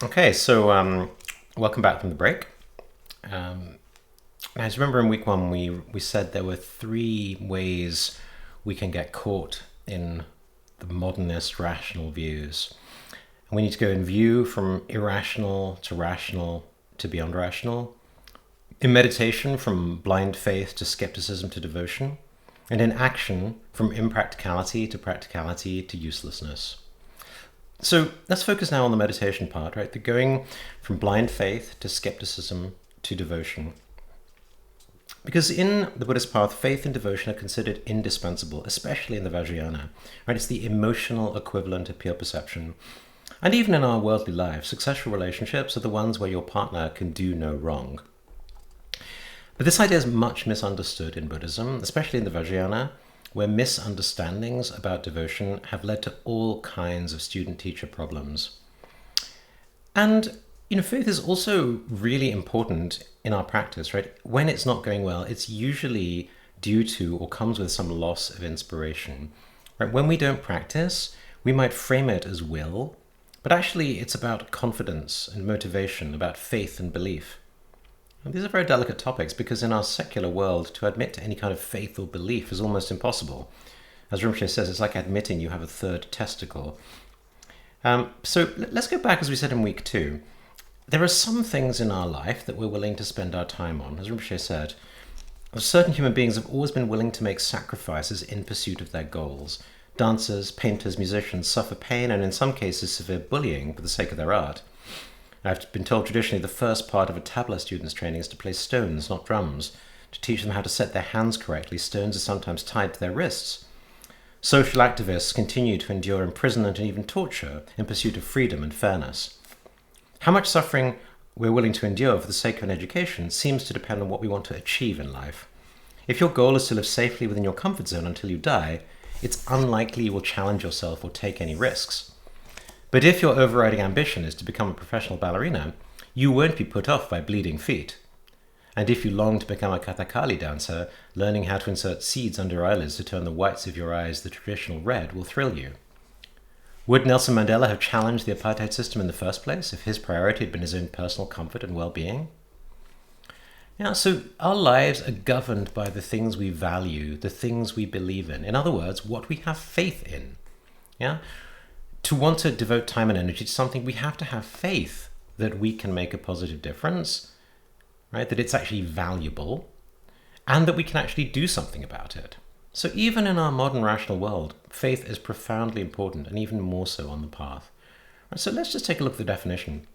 Okay, so welcome back from the break. I just remember in week one we said there were three ways we can get caught in the modernist rational views. And we need to go in view from irrational to rational to beyond rational, in meditation from blind faith to skepticism to devotion, and in action from impracticality to uselessness. So let's focus now on the meditation part, right? The going from blind faith to skepticism to devotion. Because in the Buddhist path, faith and devotion are considered indispensable, especially in the Vajrayana, right? It's the emotional equivalent of pure perception. And even in our worldly life, successful relationships are the ones where your partner can do no wrong. But this idea is much misunderstood in Buddhism, especially in the Vajrayana, where misunderstandings about devotion have led to all kinds of student-teacher problems. And, faith is also really important in our practice, right? When it's not going well, it's usually due to or comes with some loss of inspiration, right? When we don't practice, we might frame it as will, but actually it's about confidence and motivation, about faith and belief. And these are very delicate topics because in our secular world, to admit to any kind of faith or belief is almost impossible. As Rinpoche says, it's like admitting you have a third testicle. So let's go back, as we said in week two. There are some things in our life that we're willing to spend our time on. As Rinpoche said, certain human beings have always been willing to make sacrifices in pursuit of their goals. Dancers, painters, musicians suffer pain and in some cases severe bullying for the sake of their art. I've been told traditionally the first part of a tabla student's training is to play stones, not drums. To teach them how to set their hands correctly, stones are sometimes tied to their wrists. Social activists continue to endure imprisonment and even torture in pursuit of freedom and fairness. How much suffering we're willing to endure for the sake of an education seems to depend on what we want to achieve in life. If your goal is to live safely within your comfort zone until you die, it's unlikely you will challenge yourself or take any risks. But if your overriding ambition is to become a professional ballerina, you won't be put off by bleeding feet. And if you long to become a Kathakali dancer, learning how to insert seeds under your eyelids to turn the whites of your eyes the traditional red will thrill you. Would Nelson Mandela have challenged the apartheid system in the first place if his priority had been his own personal comfort and well-being? So our lives are governed by the things we value, the things we believe in. In other words, what we have faith in. To want to devote time and energy to something, we have to have faith that we can make a positive difference, right? That it's actually valuable, and that we can actually do something about it. So even in our modern rational world, faith is profoundly important, and even more so on the path. Right, so let's just take a look at the definition.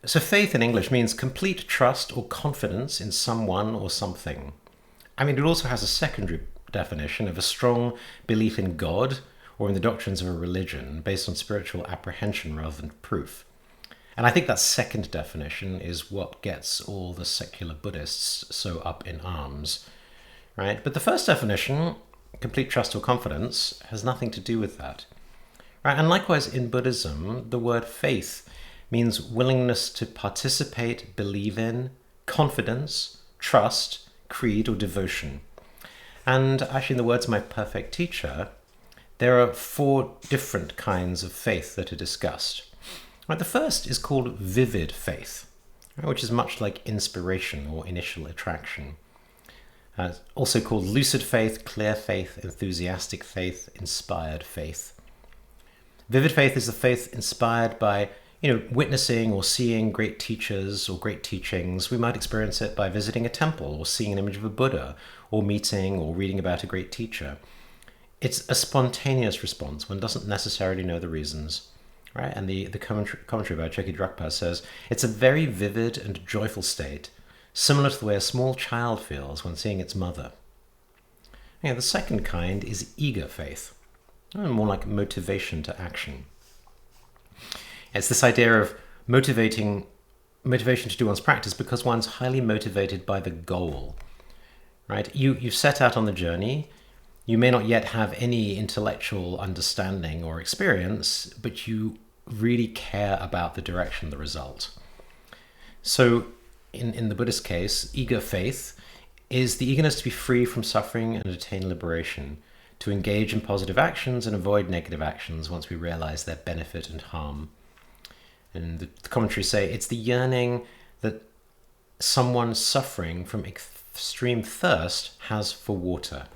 So faith in English means complete trust or confidence in someone or something. It also has a secondary definition of a strong belief in God, or in the doctrines of a religion based on spiritual apprehension rather than proof. And I think that second definition is what gets all the secular Buddhists so up in arms, right? But the first definition, complete trust or confidence, has nothing to do with that, right? And likewise in Buddhism, the word faith means willingness to participate, believe in, confidence, trust, creed, or devotion. And actually in the words of my perfect teacher, there are four different kinds of faith that are discussed. Right, the first is called vivid faith, which is much like inspiration or initial attraction. Also called lucid faith, clear faith, enthusiastic faith, inspired faith. Vivid faith is the faith inspired by witnessing or seeing great teachers or great teachings. We might experience it by visiting a temple or seeing an image of a Buddha or meeting or reading about a great teacher. It's a spontaneous response. One doesn't necessarily know the reasons, right? And the commentary by Cheki Drakpa says, it's a very vivid and joyful state, similar to the way a small child feels when seeing its mother. The second kind is eager faith, more like motivation to action. It's this idea of motivation to do one's practice because one's highly motivated by the goal, right? You've set out on the journey. You may not yet have any intellectual understanding or experience, but you really care about the direction, the result. So in the Buddhist case, eager faith is the eagerness to be free from suffering and attain liberation, to engage in positive actions and avoid negative actions once we realize their benefit and harm. And the commentaries say it's the yearning that someone suffering from extreme thirst has for water.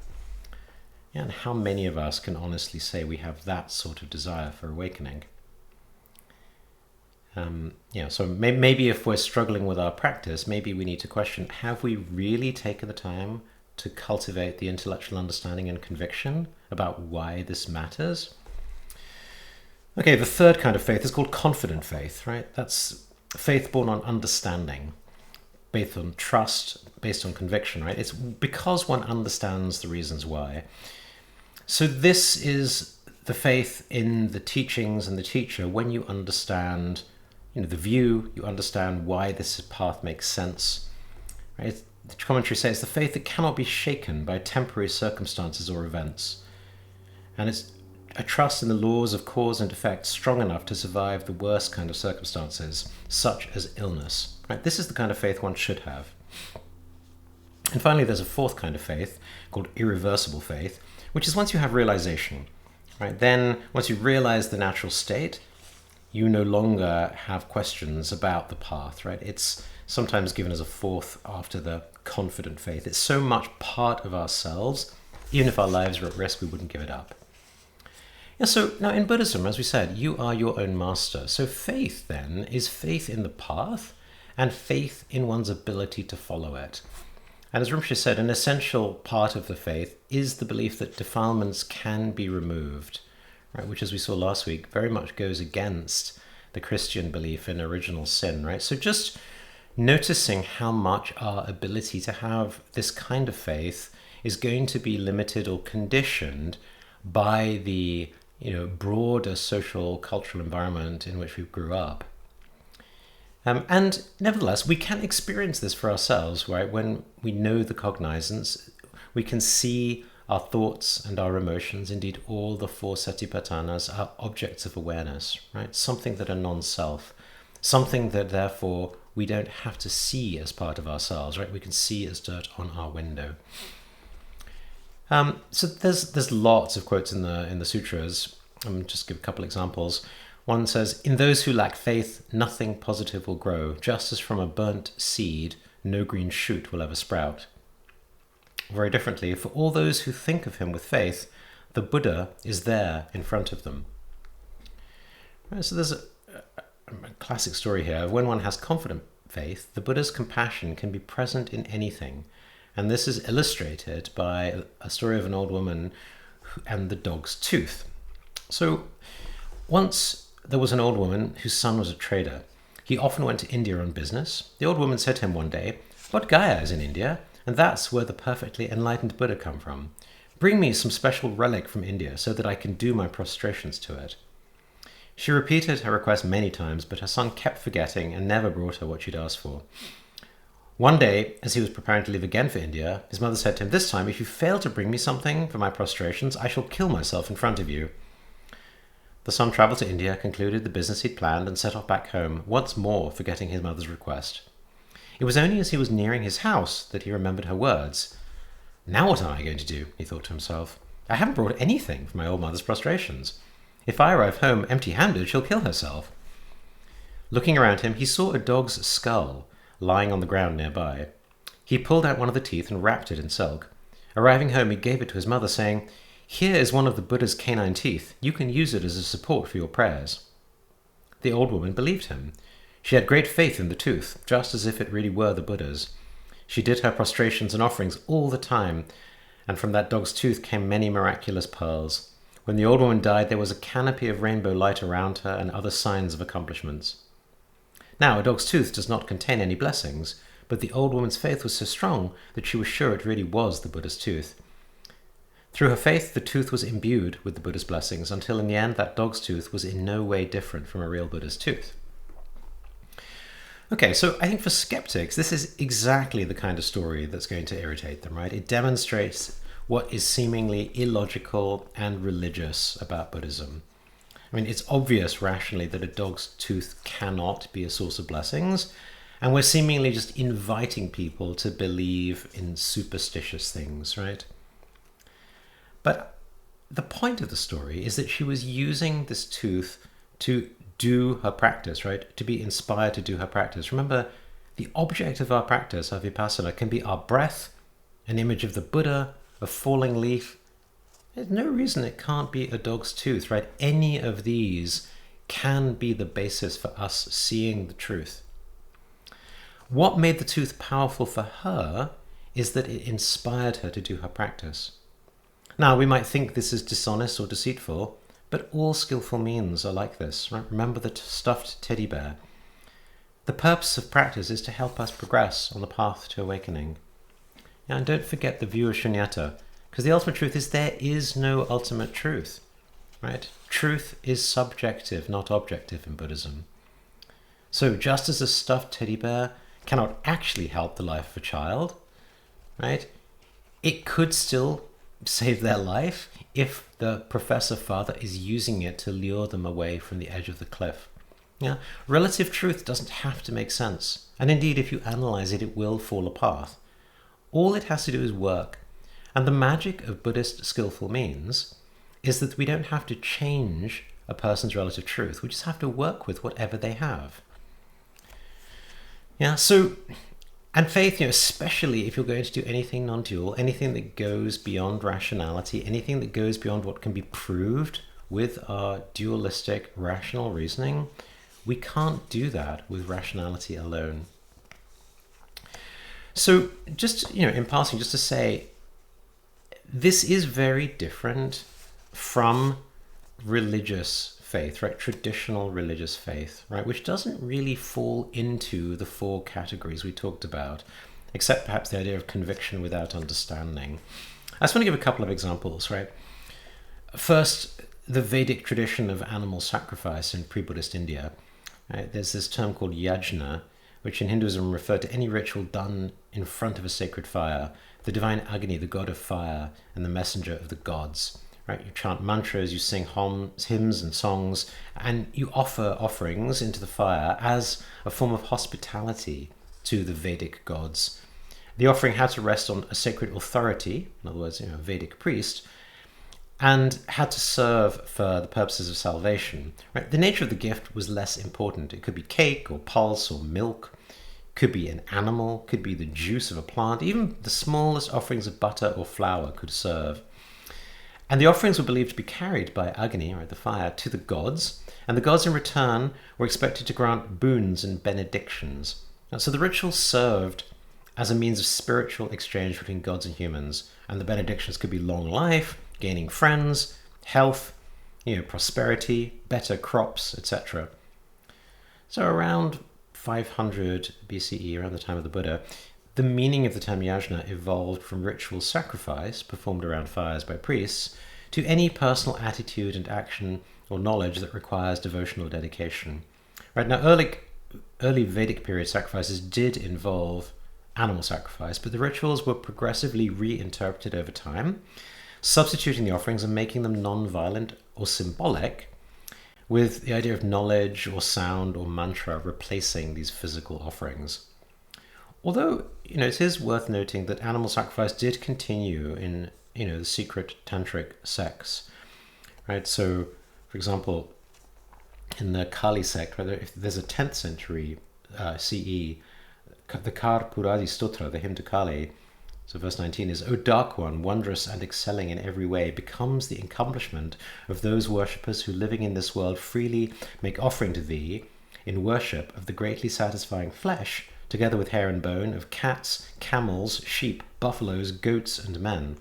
Yeah, and how many of us can honestly say we have that sort of desire for awakening? So maybe if we're struggling with our practice, maybe we need to question, have we really taken the time to cultivate the intellectual understanding and conviction about why this matters? Okay, the third kind of faith is called confident faith, right? That's faith born on understanding, based on trust, based on conviction, right? It's because one understands the reasons why. So this is the faith in the teachings and the teacher when you understand, the view, you understand why this path makes sense, right? The commentary says the faith that cannot be shaken by temporary circumstances or events. And it's a trust in the laws of cause and effect strong enough to survive the worst kind of circumstances, such as illness. Right? This is the kind of faith one should have. And finally, there's a fourth kind of faith called irreversible faith, which is once you have realization. Right? Then, once you realize the natural state, you no longer have questions about the path. Right? It's sometimes given as a fourth after the confident faith. It's so much part of ourselves, even if our lives are at risk, we wouldn't give it up. Yeah, so now in Buddhism, as we said, you are your own master. So faith then is faith in the path and faith in one's ability to follow it. And as Rinpoche said, an essential part of the faith is the belief that defilements can be removed, right? Which, as we saw last week, very much goes against the Christian belief in original sin, right? So just noticing how much our ability to have this kind of faith is going to be limited or conditioned by the broader social, cultural environment in which we grew up. And nevertheless, we can experience this for ourselves, right? When we know the cognizance, we can see our thoughts and our emotions, indeed all the four satipatthanas are objects of awareness, right? Something that are non-self, something that therefore we don't have to see as part of ourselves, right? We can see as dirt on our window. So there's lots of quotes in the sutras. Just give a couple examples. One says, "In those who lack faith, nothing positive will grow. Just as from a burnt seed, no green shoot will ever sprout." Very differently, for all those who think of him with faith, the Buddha is there in front of them. Right, so there's a classic story here. When one has confident faith, the Buddha's compassion can be present in anything. And this is illustrated by a story of an old woman and the dog's tooth. So once there was an old woman whose son was a trader. He often went to India on business. The old woman said to him one day, "Bodh Gaya is in India, and that's where the perfectly enlightened Buddha come from. Bring me some special relic from India so that I can do my prostrations to it." She repeated her request many times, but her son kept forgetting and never brought her what she'd asked for. One day, as he was preparing to leave again for India, his mother said to him, "This time, if you fail to bring me something for my prostrations, I shall kill myself in front of you." The son travelled to India, concluded the business he'd planned, and set off back home, once more forgetting his mother's request. It was only as he was nearing his house that he remembered her words. "Now what am I going to do?" he thought to himself. "I haven't brought anything for my old mother's prostrations. If I arrive home empty-handed, she'll kill herself." Looking around him, he saw a dog's skull lying on the ground nearby. He pulled out one of the teeth and wrapped it in silk. Arriving home, he gave it to his mother, saying, "Here is one of the Buddha's canine teeth. You can use it as a support for your prayers." The old woman believed him. She had great faith in the tooth, just as if it really were the Buddha's. She did her prostrations and offerings all the time, and from that dog's tooth came many miraculous pearls. When the old woman died, there was a canopy of rainbow light around her and other signs of accomplishments. Now, a dog's tooth does not contain any blessings, but the old woman's faith was so strong that she was sure it really was the Buddha's tooth. Through her faith, the tooth was imbued with the Buddha's blessings, until in the end that dog's tooth was in no way different from a real Buddha's tooth. Okay, so I think for skeptics, this is exactly the kind of story that's going to irritate them, right? It demonstrates what is seemingly illogical and religious about Buddhism. I mean, it's obvious rationally that a dog's tooth cannot be a source of blessings, and we're seemingly just inviting people to believe in superstitious things, right? But the point of the story is that she was using this tooth to do her practice, right? To be inspired to do her practice. Remember, the object of our practice, our vipassana, can be our breath, an image of the Buddha, a falling leaf. There's no reason it can't be a dog's tooth, right? Any of these can be the basis for us seeing the truth. What made the tooth powerful for her is that it inspired her to do her practice. Now, we might think this is dishonest or deceitful, but all skillful means are like this, right? Remember the stuffed teddy bear. The purpose of practice is to help us progress on the path to awakening. And don't forget the view of shunyata, because the ultimate truth is there is no ultimate truth, right? Truth is subjective, not objective in Buddhism. So just as a stuffed teddy bear cannot actually help the life of a child, right? It could still save their life if the professor father is using it to lure them away from the edge of the cliff. Yeah, relative truth doesn't have to make sense. And indeed, if you analyze it, it will fall apart. All it has to do is work. And the magic of Buddhist skillful means is that we don't have to change a person's relative truth. We just have to work with whatever they have. Yeah, so, and faith, especially if you're going to do anything non-dual, anything that goes beyond rationality, anything that goes beyond what can be proved with our dualistic rational reasoning, we can't do that with rationality alone. So just, in passing, just to say, this is very different from religious faith, right? Traditional religious faith, right? Which doesn't really fall into the four categories we talked about, except perhaps the idea of conviction without understanding. I just want to give a couple of examples, right? First, the Vedic tradition of animal sacrifice in pre-Buddhist India. Right? There's this term called yajna, which in Hinduism referred to any ritual done in front of a sacred fire, the divine Agni, the god of fire, and the messenger of the gods. Right? You chant mantras, you sing hymns and songs, and you offer offerings into the fire as a form of hospitality to the Vedic gods. The offering had to rest on a sacred authority, in other words, a Vedic priest, and had to serve for the purposes of salvation. Right? The nature of the gift was less important. It could be cake or pulse or milk, could be an animal, could be the juice of a plant, even the smallest offerings of butter or flour could serve. And the offerings were believed to be carried by Agni, right, the fire, to the gods, and the gods in return were expected to grant boons and benedictions. And so the ritual served as a means of spiritual exchange between gods and humans, and the benedictions could be long life, gaining friends, health, prosperity, better crops, etc. So around 500 BCE, around the time of the Buddha, the meaning of the term yajna evolved from ritual sacrifice performed around fires by priests to any personal attitude and action or knowledge that requires devotional dedication. Right now, early Vedic period sacrifices did involve animal sacrifice, but the rituals were progressively reinterpreted over time, substituting the offerings and making them non-violent or symbolic, with the idea of knowledge or sound or mantra replacing these physical offerings. Although, it is worth noting that animal sacrifice did continue in, the secret tantric sects, right? So, for example, in the Kali sect, right, if there's a 10th century CE, the Kar Puradi Stotra, the hymn to Kali, so verse 19 is, O Dark One, wondrous and excelling in every way, becomes the accomplishment of those worshippers who living in this world freely make offering to thee in worship of the greatly satisfying flesh, together with hair and bone, of cats, camels, sheep, buffaloes, goats, and men.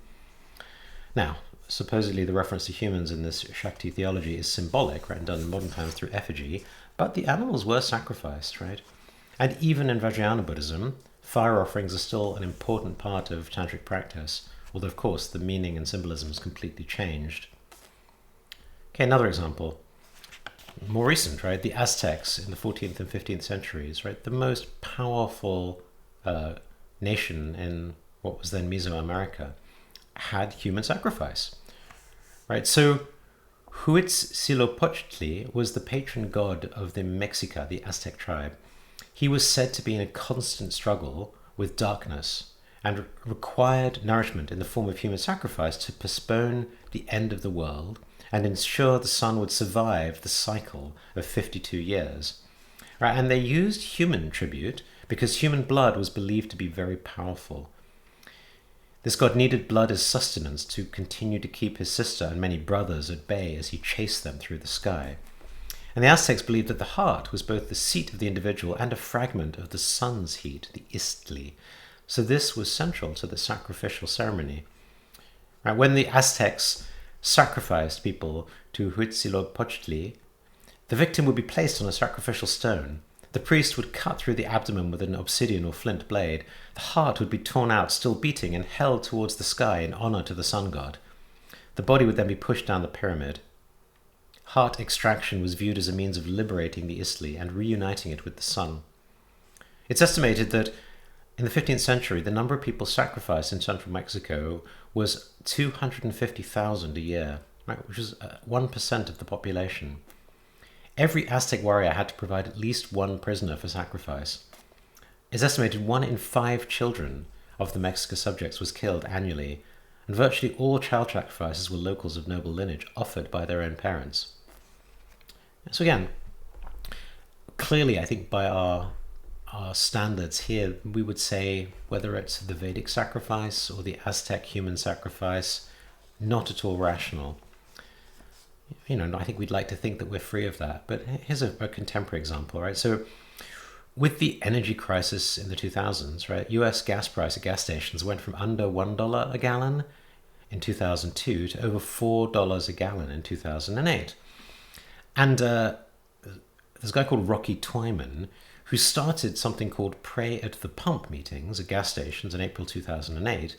Now, supposedly the reference to humans in this Shakti theology is symbolic, right, and done in modern times through effigy, but the animals were sacrificed, right? And even in Vajrayana Buddhism, fire offerings are still an important part of tantric practice, although of course the meaning and symbolism has completely changed. Okay, another example. More recent, right? The Aztecs in the 14th and 15th centuries, right? The most powerful nation in what was then Mesoamerica had human sacrifice, right? So Huitzilopochtli was the patron god of the Mexica, the Aztec tribe. He was said to be in a constant struggle with darkness and required nourishment in the form of human sacrifice to postpone the end of the world and ensure the sun would survive the cycle of 52 years. Right? And they used human tribute because human blood was believed to be very powerful. This god needed blood as sustenance to continue to keep his sister and many brothers at bay as he chased them through the sky. And the Aztecs believed that the heart was both the seat of the individual and a fragment of the sun's heat, the istli. So this was central to the sacrificial ceremony. Right, when the Aztecs sacrificed people to Huitzilopochtli, the victim would be placed on a sacrificial stone. The priest would cut through the abdomen with an obsidian or flint blade. The heart would be torn out, still beating, and held towards the sky in honor to the sun god. The body would then be pushed down the pyramid. Heart extraction was viewed as a means of liberating the istli and reuniting it with the sun. It's estimated that in the 15th century, the number of people sacrificed in central Mexico was 250,000 a year, right, which is 1% of the population. Every Aztec warrior had to provide at least one prisoner for sacrifice. It's estimated 1 in 5 children of the Mexican subjects was killed annually, and virtually all child sacrifices were locals of noble lineage offered by their own parents. So again, clearly I think by our standards here, we would say whether it's the Vedic sacrifice or the Aztec human sacrifice, not at all rational. I think we'd like to think that we're free of that. But here's a contemporary example, right? So with the energy crisis in the 2000s, right, US gas price at gas stations went from under $1 a gallon in 2002 to over $4 a gallon in 2008. And there's a guy called Rocky Twyman who started something called Pray at the Pump meetings at gas stations in April 2008.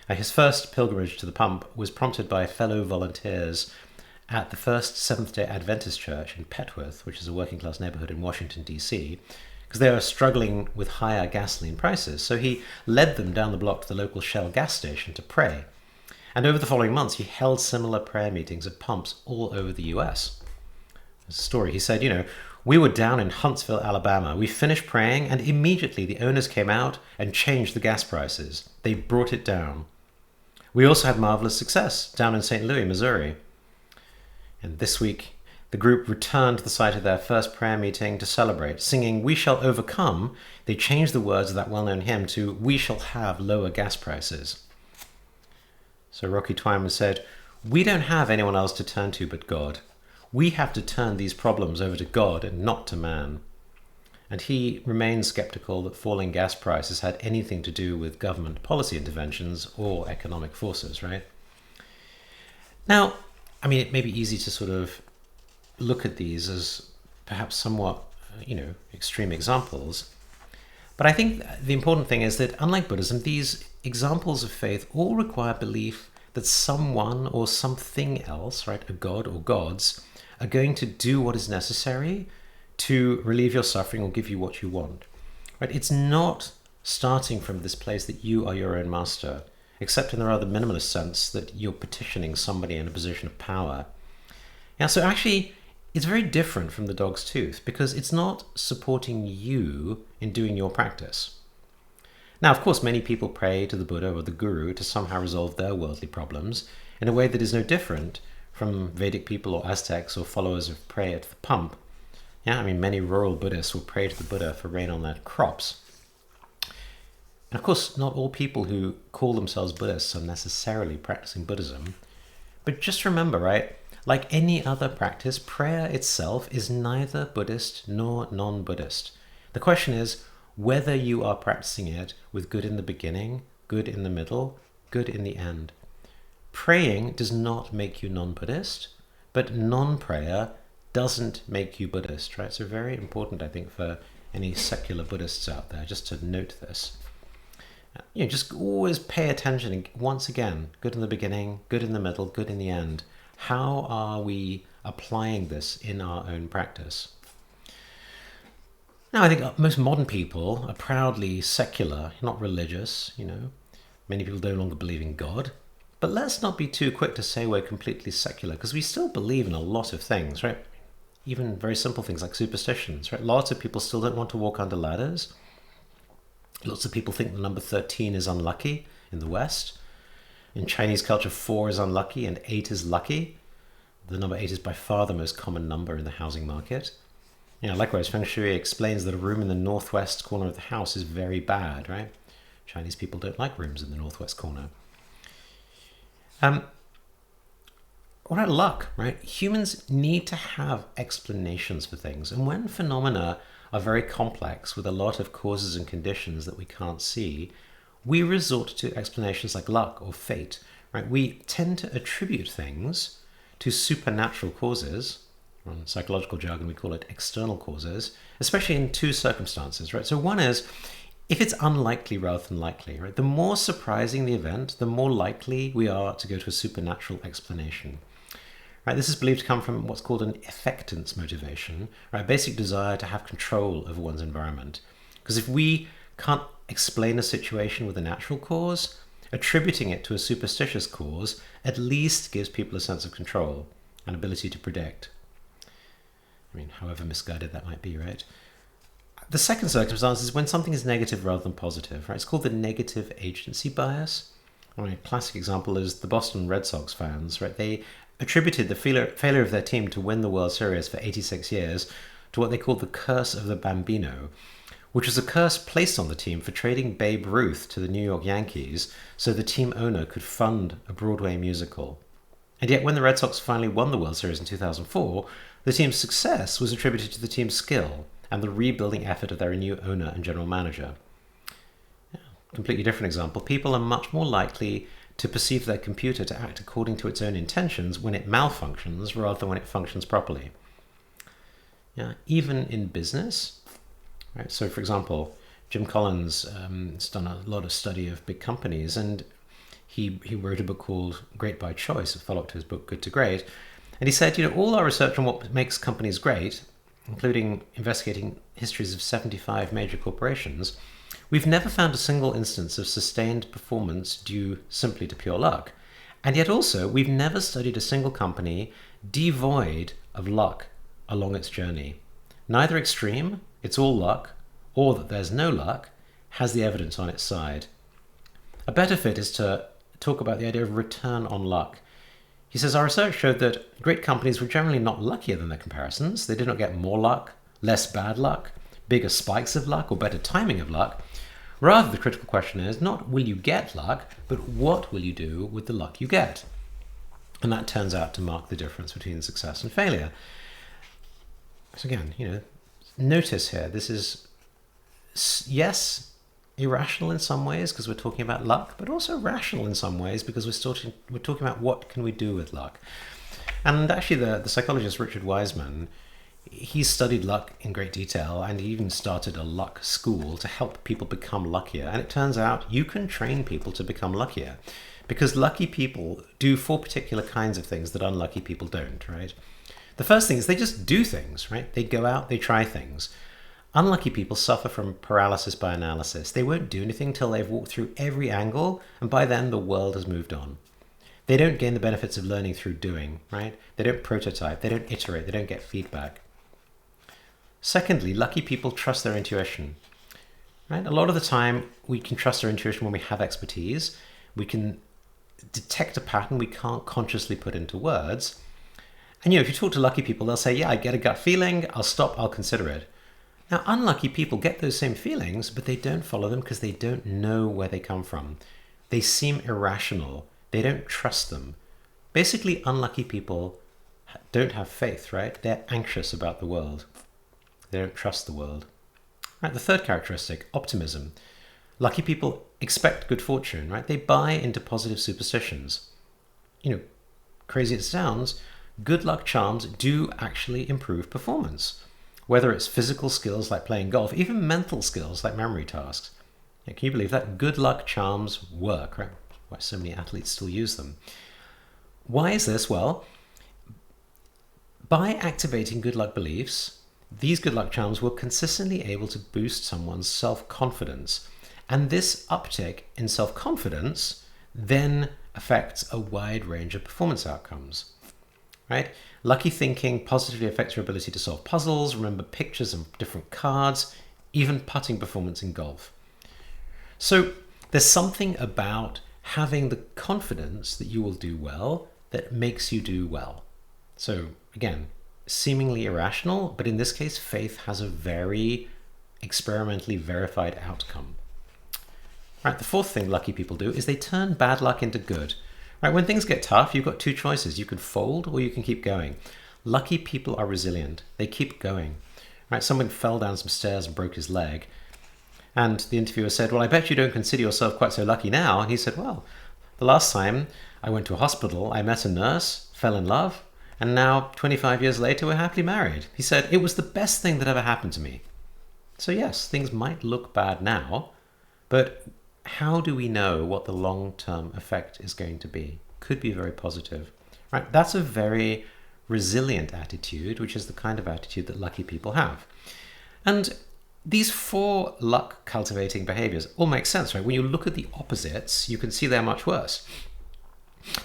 His first pilgrimage to the pump was prompted by fellow volunteers at the First Seventh-day Adventist Church in Petworth, which is a working-class neighborhood in Washington, D.C., because they were struggling with higher gasoline prices. So he led them down the block to the local Shell gas station to pray. And over the following months, he held similar prayer meetings at pumps all over the U.S. There's a story. He said, we were down in Huntsville, Alabama. We finished praying, and immediately the owners came out and changed the gas prices. They brought it down. We also had marvelous success down in St. Louis, Missouri. And this week, the group returned to the site of their first prayer meeting to celebrate, singing "We Shall Overcome." They changed the words of that well-known hymn to "We Shall Have Lower Gas Prices." So Rocky Twyman said, "We don't have anyone else to turn to but God. We have to turn these problems over to God and not to man." And he remains skeptical that falling gas prices had anything to do with government policy interventions or economic forces, right? Now, it may be easy to sort of look at these as perhaps somewhat, extreme examples. But I think the important thing is that, unlike Buddhism, these examples of faith all require belief that someone or something else, right, a god or gods, are going to do what is necessary to relieve your suffering or give you what you want. Right? It's not starting from this place that you are your own master, except in the rather minimalist sense that you're petitioning somebody in a position of power. Yeah, so actually, it's very different from the dog's tooth because it's not supporting you in doing your practice. Now, of course, many people pray to the Buddha or the Guru to somehow resolve their worldly problems in a way that is no different from Vedic people or Aztecs or followers of Pray at the Pump. Yeah, many rural Buddhists will pray to the Buddha for rain on their crops. And of course, not all people who call themselves Buddhists are necessarily practicing Buddhism. But just remember, right, like any other practice, prayer itself is neither Buddhist nor non-Buddhist. The question is whether you are practicing it with good in the beginning, good in the middle, good in the end. Praying does not make you non-Buddhist, but non-prayer doesn't make you Buddhist, right? So very important, I think, for any secular Buddhists out there, just to note this. Just always pay attention. Once again, good in the beginning, good in the middle, good in the end. How are we applying this in our own practice? Now, I think most modern people are proudly secular, not religious. Many people no longer believe in God. But let's not be too quick to say we're completely secular, because we still believe in a lot of things, right? Even very simple things like superstitions, right? Lots of people still don't want to walk under ladders. Lots of people think the number 13 is unlucky in the West. In Chinese culture, 4 is unlucky and 8 is lucky. The number 8 is by far the most common number in the housing market. Likewise, Feng Shui explains that a room in the northwest corner of the house is very bad, right? Chinese people don't like rooms in the northwest corner. What about luck, right? Humans need to have explanations for things. And when phenomena are very complex with a lot of causes and conditions that we can't see, we resort to explanations like luck or fate, right? We tend to attribute things to supernatural causes. In psychological jargon, we call it external causes, especially in two circumstances, right? So one is, if it's unlikely rather than likely, right? The more surprising the event, the more likely we are to go to a supernatural explanation. Right, this is believed to come from what's called an effectance motivation, right? A basic desire to have control over one's environment. Because if we can't explain a situation with a natural cause, attributing it to a superstitious cause at least gives people a sense of control and ability to predict. However misguided that might be, right? The second circumstance is when something is negative rather than positive, right? It's called the negative agency bias. A classic example is the Boston Red Sox fans, right? They attributed the failure of their team to win the World Series for 86 years to what they called the curse of the Bambino, which was a curse placed on the team for trading Babe Ruth to the New York Yankees so the team owner could fund a Broadway musical. And yet when the Red Sox finally won the World Series in 2004, the team's success was attributed to the team's skill and the rebuilding effort of their new owner and general manager. Completely different example. People are much more likely to perceive their computer to act according to its own intentions when it malfunctions rather than when it functions properly. Even in business, right? So for example, Jim Collins has done a lot of study of big companies, and he wrote a book called Great by Choice, a follow-up to his book Good to Great. And he said, all our research on what makes companies great, including investigating histories of 75 major corporations, we've never found a single instance of sustained performance due simply to pure luck. And yet also, we've never studied a single company devoid of luck along its journey. Neither extreme, it's all luck, or that there's no luck, has the evidence on its side. A better fit is to talk about the idea of return on luck. He says, our research showed that great companies were generally not luckier than their comparisons. They did not get more luck, less bad luck, bigger spikes of luck, or better timing of luck. Rather, the critical question is not will you get luck, but what will you do with the luck you get? And that turns out to mark the difference between success and failure. So again, notice here, this is, yes, irrational in some ways because we're talking about luck, but also rational in some ways because we're talking about what can we do with luck. And actually the psychologist Richard Wiseman, he studied luck in great detail, and he even started a luck school to help people become luckier. And it turns out you can train people to become luckier because lucky people do 4 particular kinds of things that unlucky people don't, right? The first thing is they just do things, right? They go out, they try things. Unlucky people suffer from paralysis by analysis. They won't do anything till they've walked through every angle, and by then the world has moved on. They don't gain the benefits of learning through doing, right? They don't prototype, they don't iterate, they don't get feedback. Secondly, lucky people trust their intuition, right? A lot of the time we can trust our intuition when we have expertise. We can detect a pattern we can't consciously put into words. And if you talk to lucky people, they'll say, yeah, I get a gut feeling, I'll stop, I'll consider it. Now, unlucky people get those same feelings, but they don't follow them because they don't know where they come from. They seem irrational. They don't trust them. Basically, unlucky people don't have faith, right? They're anxious about the world. They don't trust the world. Right, the third characteristic, optimism. Lucky people expect good fortune, right? They buy into positive superstitions. Crazy it sounds, good luck charms do actually improve performance. Whether it's physical skills like playing golf, even mental skills like memory tasks. Can you believe that? Good luck charms work, right? Why so many athletes still use them. Why is this? Well, by activating good luck beliefs, these good luck charms were consistently able to boost someone's self-confidence. And this uptick in self-confidence then affects a wide range of performance outcomes. Right? Lucky thinking positively affects your ability to solve puzzles, remember pictures of different cards, even putting performance in golf. So there's something about having the confidence that you will do well that makes you do well. So again, seemingly irrational, but in this case, faith has a very experimentally verified outcome. Right, the fourth thing lucky people do is they turn bad luck into good. Right, when things get tough, you've got two choices. You can fold or you can keep going. Lucky people are resilient. They keep going. Right, someone fell down some stairs and broke his leg. And the interviewer said, well, I bet you don't consider yourself quite so lucky now. And he said, well, the last time I went to a hospital, I met a nurse, fell in love, and now 25 years later, we're happily married. He said, it was the best thing that ever happened to me. So yes, things might look bad now, but how do we know what the long-term effect is going to be? Could be very positive, right? That's a very resilient attitude, which is the kind of attitude that lucky people have. And these four luck cultivating behaviors all make sense, right? When you look at the opposites, you can see they're much worse.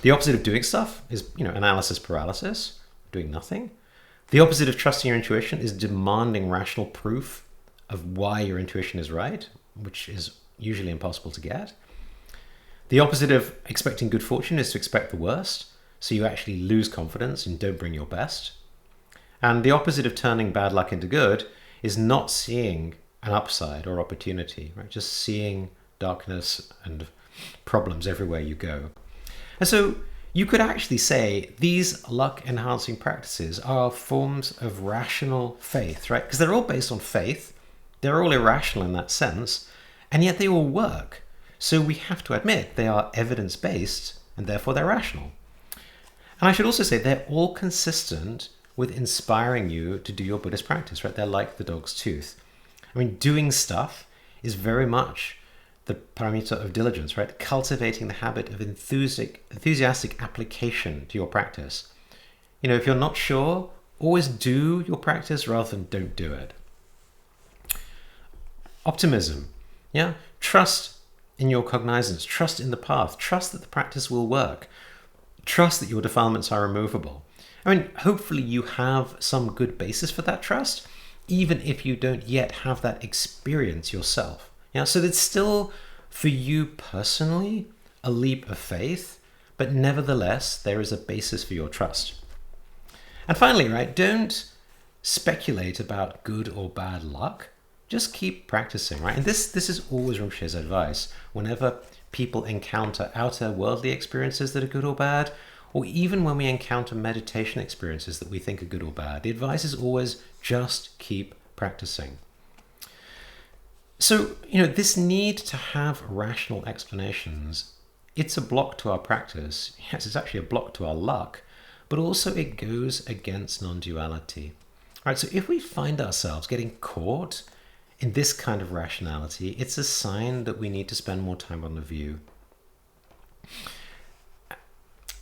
The opposite of doing stuff is, analysis paralysis, doing nothing. The opposite of trusting your intuition is demanding rational proof of why your intuition is right, which is usually impossible to get. The opposite of expecting good fortune is to expect the worst, so you actually lose confidence and don't bring your best. And the opposite of turning bad luck into good is not seeing an upside or opportunity, right? Just seeing darkness and problems everywhere you go. And so you could actually say these luck-enhancing practices are forms of rational faith, right? Because they're all based on faith. They're all irrational in that sense, and yet they all work. So we have to admit they are evidence-based, and therefore they're rational. And I should also say they're all consistent with inspiring you to do your Buddhist practice, right? They're like the dog's tooth. I mean, doing stuff is very much the paramita of diligence, right? Cultivating the habit of enthusiastic application to your practice. If you're not sure, always do your practice rather than don't do it. Optimism, yeah? Trust in your cognizance, trust in the path, trust that the practice will work, trust that your defilements are removable. I mean, hopefully you have some good basis for that trust, even if you don't yet have that experience yourself. So it's still, for you personally, a leap of faith, but nevertheless, there is a basis for your trust. And finally, right, don't speculate about good or bad luck. Just keep practicing, right? And this is always Rinpoche's advice. Whenever people encounter outer worldly experiences that are good or bad, or even when we encounter meditation experiences that we think are good or bad, the advice is always just keep practicing. So, this need to have rational explanations, it's a block to our practice. Yes, it's actually a block to our luck, but also it goes against non-duality. Right? So if we find ourselves getting caught in this kind of rationality, it's a sign that we need to spend more time on the view.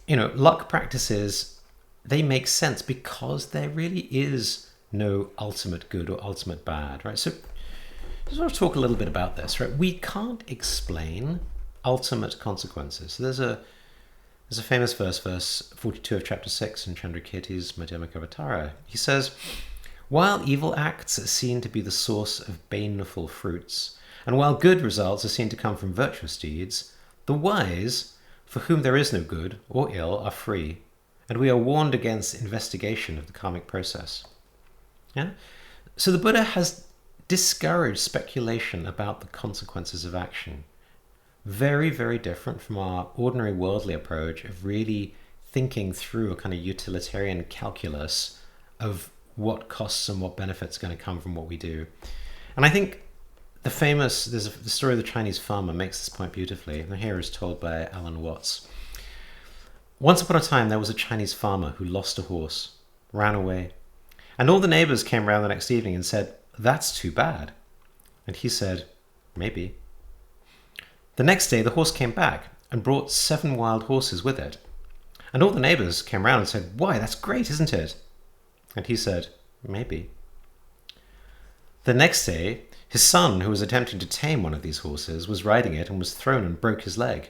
Luck practices, they make sense because there really is no ultimate good or ultimate bad, right? So I just want to talk a little bit about this, right? We can't explain ultimate consequences. So there's a famous verse 42 of chapter 6 in Chandrakirti's Madhyamakavatara. He says, while evil acts are seen to be the source of baneful fruits, and while good results are seen to come from virtuous deeds, the wise, for whom there is no good or ill, are free, and we are warned against investigation of the karmic process. Yeah? So the Buddha has discouraged speculation about the consequences of action. Very, very different from our ordinary worldly approach of really thinking through a kind of utilitarian calculus of what costs and what benefits are going to come from what we do. And I think the story of the Chinese farmer makes this point beautifully, and here is told by Alan Watts. Once upon a time, there was a Chinese farmer who lost a horse, ran away, and all the neighbors came round the next evening and said, "That's too bad." And he said, "Maybe." The next day, the horse came back and brought 7 wild horses with it. And all the neighbors came round and said, "Why, that's great, isn't it?" And he said, "Maybe." The next day, his son, who was attempting to tame one of these horses, was riding it and was thrown and broke his leg.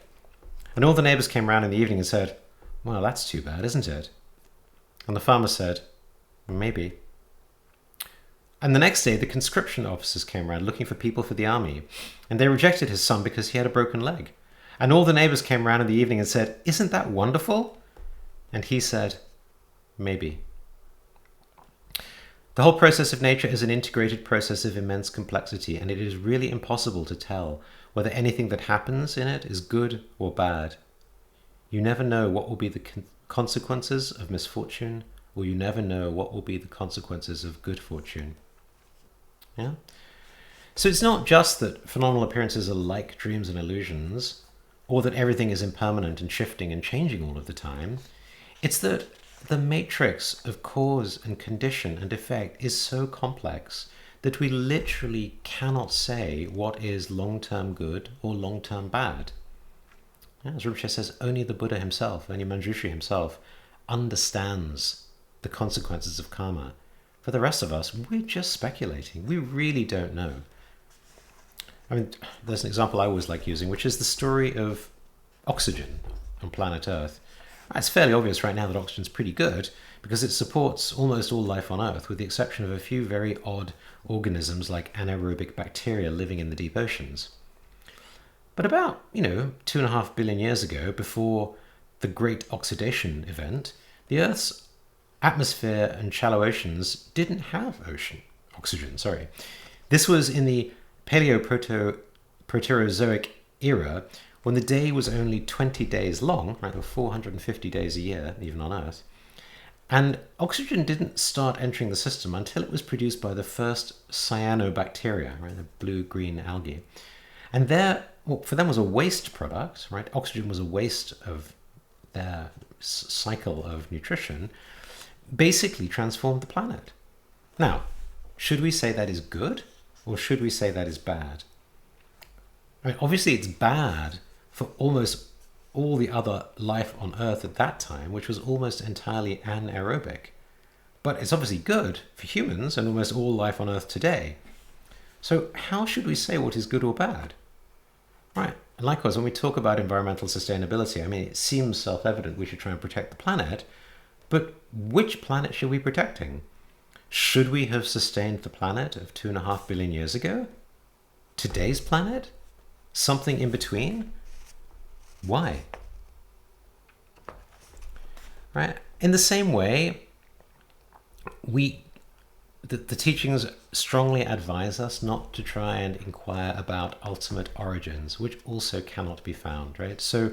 And all the neighbors came round in the evening and said, "Well, that's too bad, isn't it?" And the farmer said, "Maybe." And the next day, the conscription officers came round looking for people for the army, and they rejected his son because he had a broken leg. And all the neighbors came round in the evening and said, "Isn't that wonderful?" And he said, Maybe. The whole process of nature is an integrated process of immense complexity, and it is really impossible to tell whether anything that happens in it is good or bad. You never know what will be the consequences of misfortune, or you never know what will be the consequences of good fortune. Yeah? So it's not just that phenomenal appearances are like dreams and illusions, or that everything is impermanent and shifting and changing all of the time. It's that the matrix of cause and condition and effect is so complex that we literally cannot say what is long-term good or long-term bad. As Rinpoche says, only the Buddha himself, only Manjushri himself, understands the consequences of karma. For the rest of us, we're just speculating. We really don't know. I mean, there's an example I always like using, which is the story of oxygen on planet Earth. It's fairly obvious right now that oxygen is pretty good because it supports almost all life on Earth, with the exception of a few very odd organisms like anaerobic bacteria living in the deep oceans. But about, 2.5 billion years ago, before the Great Oxidation event, the Earth's atmosphere and shallow oceans didn't have oxygen. This was in the Paleo-Proterozoic era, when the day was only 20 days long, right, or 450 days a year, even on Earth. And oxygen didn't start entering the system until it was produced by the first cyanobacteria, right, the blue-green algae. And for them was a waste product, right? Oxygen was a waste of their cycle of nutrition, basically transformed the planet. Now, should we say that is good, or should we say that is bad? I mean, obviously it's bad for almost all the other life on Earth at that time, which was almost entirely anaerobic. But it's obviously good for humans and almost all life on Earth today. So how should we say what is good or bad? Right. And likewise, when we talk about environmental sustainability, I mean, it seems self-evident we should try and protect the planet, but which planet should we be protecting? Should we have sustained the planet of 2.5 billion years ago? Today's planet? Something in between? Why? Right? In the same way, the teachings strongly advise us not to try and inquire about ultimate origins, which also cannot be found, right? So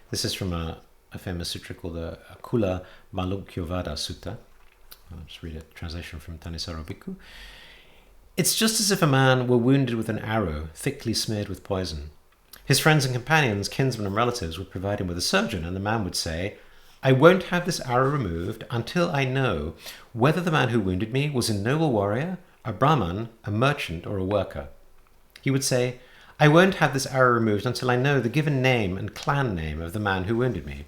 this is from a famous sutra called the Kula Malunkyovada Sutta. I'll just read a translation from Thanissaro Bhikkhu. It's just as if a man were wounded with an arrow thickly smeared with poison. His friends and companions, kinsmen and relatives would provide him with a surgeon, and the man would say, I won't have this arrow removed until I know whether the man who wounded me was a noble warrior, a Brahman, a merchant, or a worker. He would say, I won't have this arrow removed until I know the given name and clan name of the man who wounded me,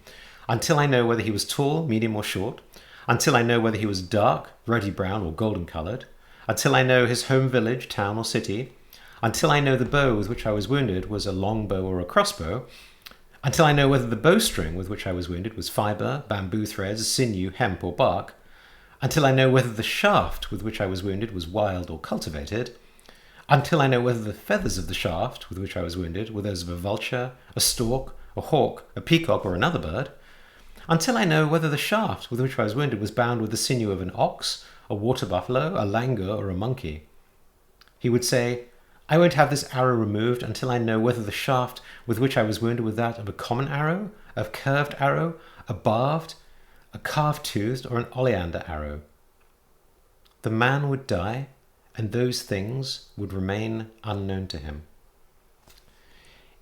until I know whether he was tall, medium, or short, until I know whether he was dark, ruddy brown, or golden coloured, until I know his home village, town, or city, until I know the bow with which I was wounded was a long bow or a crossbow, until I know whether the bowstring with which I was wounded was fibre, bamboo threads, sinew, hemp, or bark, until I know whether the shaft with which I was wounded was wild or cultivated, until I know whether the feathers of the shaft with which I was wounded were those of a vulture, a stork, a hawk, a peacock, or another bird, until I know whether the shaft with which I was wounded was bound with the sinew of an ox, a water buffalo, a langur, or a monkey. He would say, I won't have this arrow removed until I know whether the shaft with which I was wounded was that of a common arrow, a curved arrow, a barbed, a carved-toothed, or an oleander arrow. The man would die, and those things would remain unknown to him.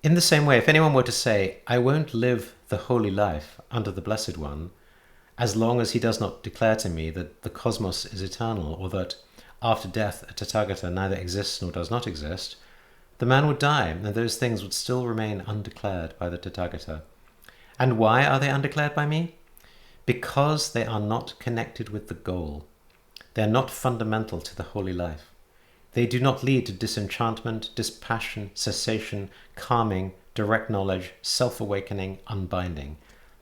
In the same way, if anyone were to say, I won't live the holy life under the Blessed One, as long as he does not declare to me that the cosmos is eternal, or that after death a Tathagata neither exists nor does not exist, the man would die, and those things would still remain undeclared by the Tathagata. And why are they undeclared by me? Because they are not connected with the goal. They are not fundamental to the holy life. They do not lead to disenchantment, dispassion, cessation, calming, direct knowledge, self-awakening, unbinding.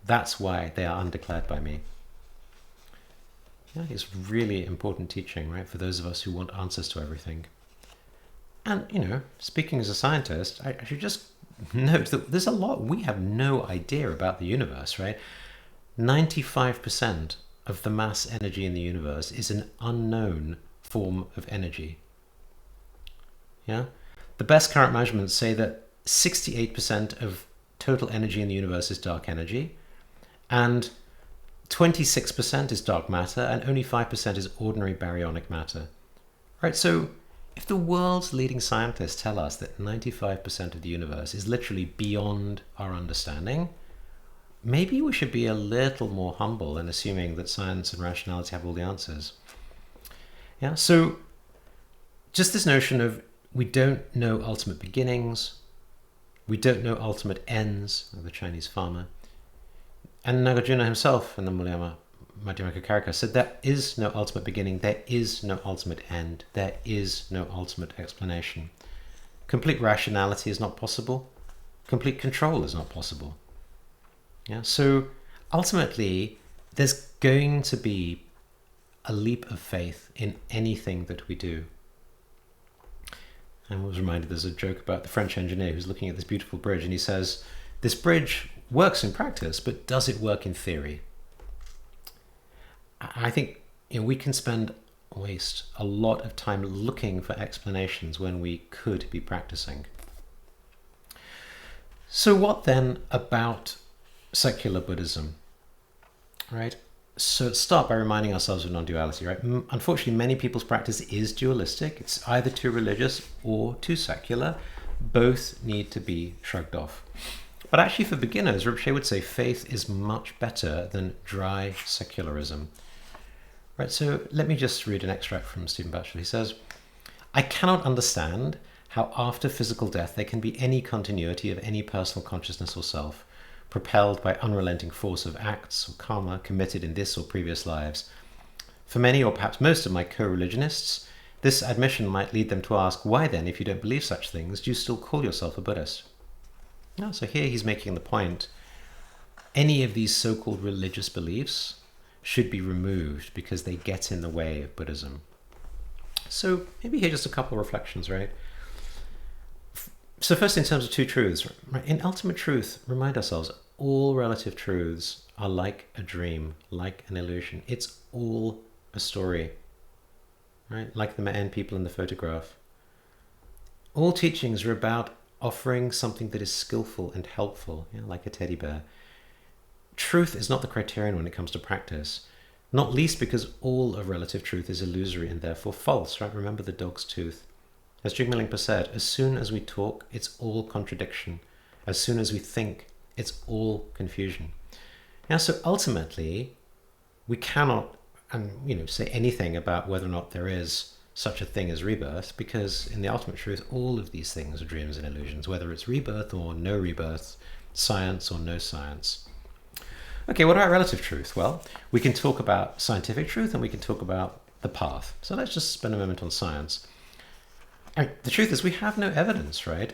That's why they are undeclared by me. Yeah, it's really important teaching, right, for those of us who want answers to everything. And, speaking as a scientist, I should just note that there's a lot we have no idea about the universe, right? 95% of the mass energy in the universe is an unknown form of energy. Yeah? The best current measurements say that 68% of total energy in the universe is dark energy, and 26% is dark matter, and only 5% is ordinary baryonic matter. Right? So if the world's leading scientists tell us that 95% of the universe is literally beyond our understanding, maybe we should be a little more humble in assuming that science and rationality have all the answers. Yeah, so just this notion of we don't know ultimate beginnings, we don't know ultimate ends, of the Chinese farmer. And Nagarjuna himself in the Mulyama Madhyamaka Karika said there is no ultimate beginning, there is no ultimate end, there is no ultimate explanation. Complete rationality is not possible. Complete control is not possible. Yeah, so ultimately, there's going to be a leap of faith in anything that we do. And I was reminded, there's a joke about the French engineer who's looking at this beautiful bridge, and he says, this bridge works in practice, but does it work in theory? I think we can waste a lot of time looking for explanations when we could be practicing. So what then about secular Buddhism? Right? So let's start by reminding ourselves of non-duality, right? Unfortunately, many people's practice is dualistic. It's either too religious or too secular. Both need to be shrugged off. But actually, for beginners, Rinpoche would say faith is much better than dry secularism. Right, so let me just read an extract from Stephen Batchelor. He says, I cannot understand how after physical death there can be any continuity of any personal consciousness or self, propelled by unrelenting force of acts or karma committed in this or previous lives. For many, or perhaps most of my co-religionists, this admission might lead them to ask, why then, if you don't believe such things, do you still call yourself a Buddhist? Yeah, so here he's making the point, any of these so-called religious beliefs should be removed because they get in the way of Buddhism. So maybe here just a couple of reflections, right? So first, in terms of two truths, right? In ultimate truth, remind ourselves, all relative truths are like a dream, like an illusion. It's all a story, right? Like the Ma'en people in the photograph. All teachings are about offering something that is skillful and helpful, like a teddy bear. Truth is not the criterion when it comes to practice, not least because all of relative truth is illusory and therefore false, right? Remember the dog's tooth. As Jigme Lingpa said, as soon as we talk, it's all contradiction. As soon as we think, it's all confusion. Now, so ultimately, we cannot say anything about whether or not there is such a thing as rebirth, because in the ultimate truth, all of these things are dreams and illusions, whether it's rebirth or no rebirth, science or no science. Okay, what about relative truth? Well, we can talk about scientific truth and we can talk about the path. So let's just spend a moment on science. The truth is we have no evidence, right?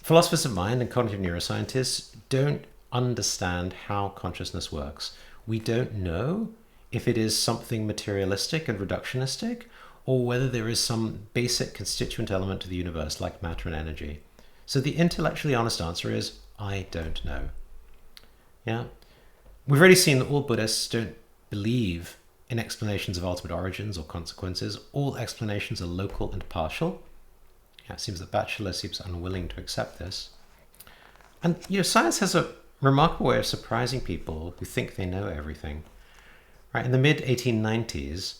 Philosophers of mind and cognitive neuroscientists don't understand how consciousness works. We don't know if it is something materialistic and reductionistic, or whether there is some basic constituent element to the universe like matter and energy. So the intellectually honest answer is, I don't know. Yeah? We've already seen that all Buddhists don't believe in explanations of ultimate origins or consequences. All explanations are local and partial. Yeah, it seems that Batchelor seems unwilling to accept this. And science has a remarkable way of surprising people who think they know everything. Right? In the mid-1890s,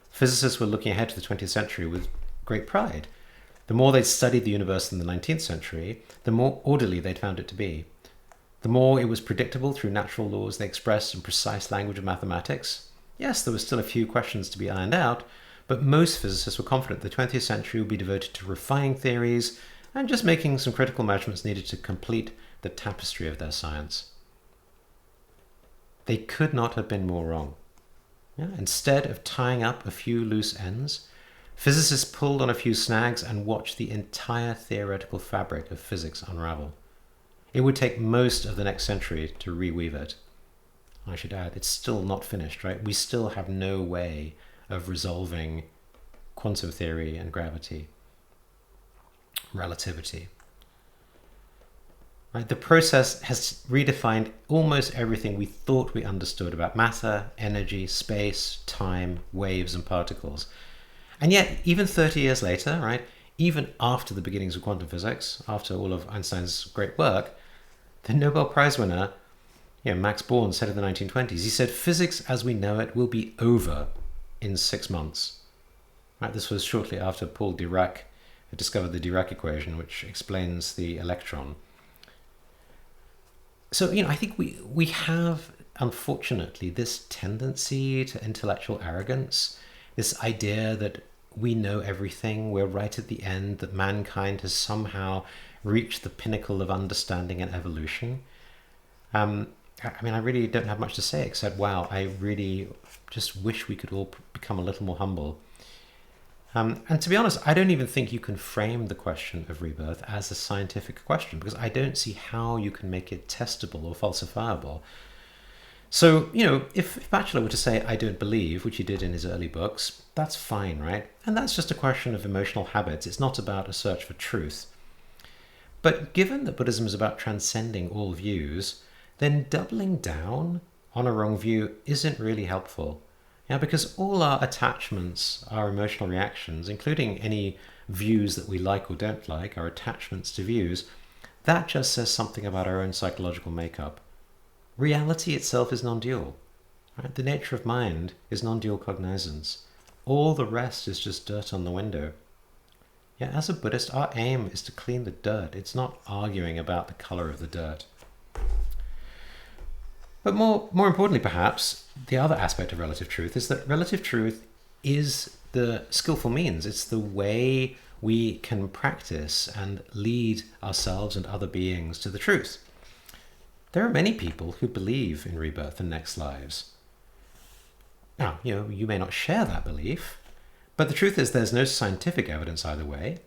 physicists were looking ahead to the 20th century with great pride. The more they'd studied the universe in the 19th century, the more orderly they'd found it to be. The more it was predictable through natural laws they expressed in precise language of mathematics. Yes, there were still a few questions to be ironed out, but most physicists were confident the 20th century would be devoted to refining theories and just making some critical measurements needed to complete the tapestry of their science. They could not have been more wrong. Yeah? Instead of tying up a few loose ends, physicists pulled on a few snags and watched the entire theoretical fabric of physics unravel. It would take most of the next century to reweave it. I should add, it's still not finished, right? We still have no way of resolving quantum theory and gravity, relativity. Right? The process has redefined almost everything we thought we understood about matter, energy, space, time, waves, and particles. And yet, even 30 years later, right, even after the beginnings of quantum physics, after all of Einstein's great work, the Nobel Prize winner, Max Born, said in the 1920s, he said, physics as we know it will be over in 6 months. Right? This was shortly after Paul Dirac had discovered the Dirac equation, which explains the electron. So, I think we have, unfortunately, this tendency to intellectual arrogance, this idea that we know everything, we're right at the end, that mankind has somehow reached the pinnacle of understanding and evolution. I really don't have much to say except, wow, I really just wish we could all become a little more humble. And to be honest, I don't even think you can frame the question of rebirth as a scientific question, because I don't see how you can make it testable or falsifiable. So, if Batchelor were to say, I don't believe, which he did in his early books, that's fine, right? And that's just a question of emotional habits. It's not about a search for truth. But given that Buddhism is about transcending all views, then doubling down on a wrong view isn't really helpful. Because all our attachments, our emotional reactions, including any views that we like or don't like, our attachments to views, that just says something about our own psychological makeup. Reality itself is non-dual. Right? The nature of mind is non-dual cognizance. All the rest is just dirt on the window. As a Buddhist, our aim is to clean the dirt. It's not arguing about the color of the dirt. But more importantly, perhaps, the other aspect of relative truth is that relative truth is the skillful means. It's the way we can practice and lead ourselves and other beings to the truth. There are many people who believe in rebirth and next lives. Now, you may not share that belief, but the truth is there's no scientific evidence either way.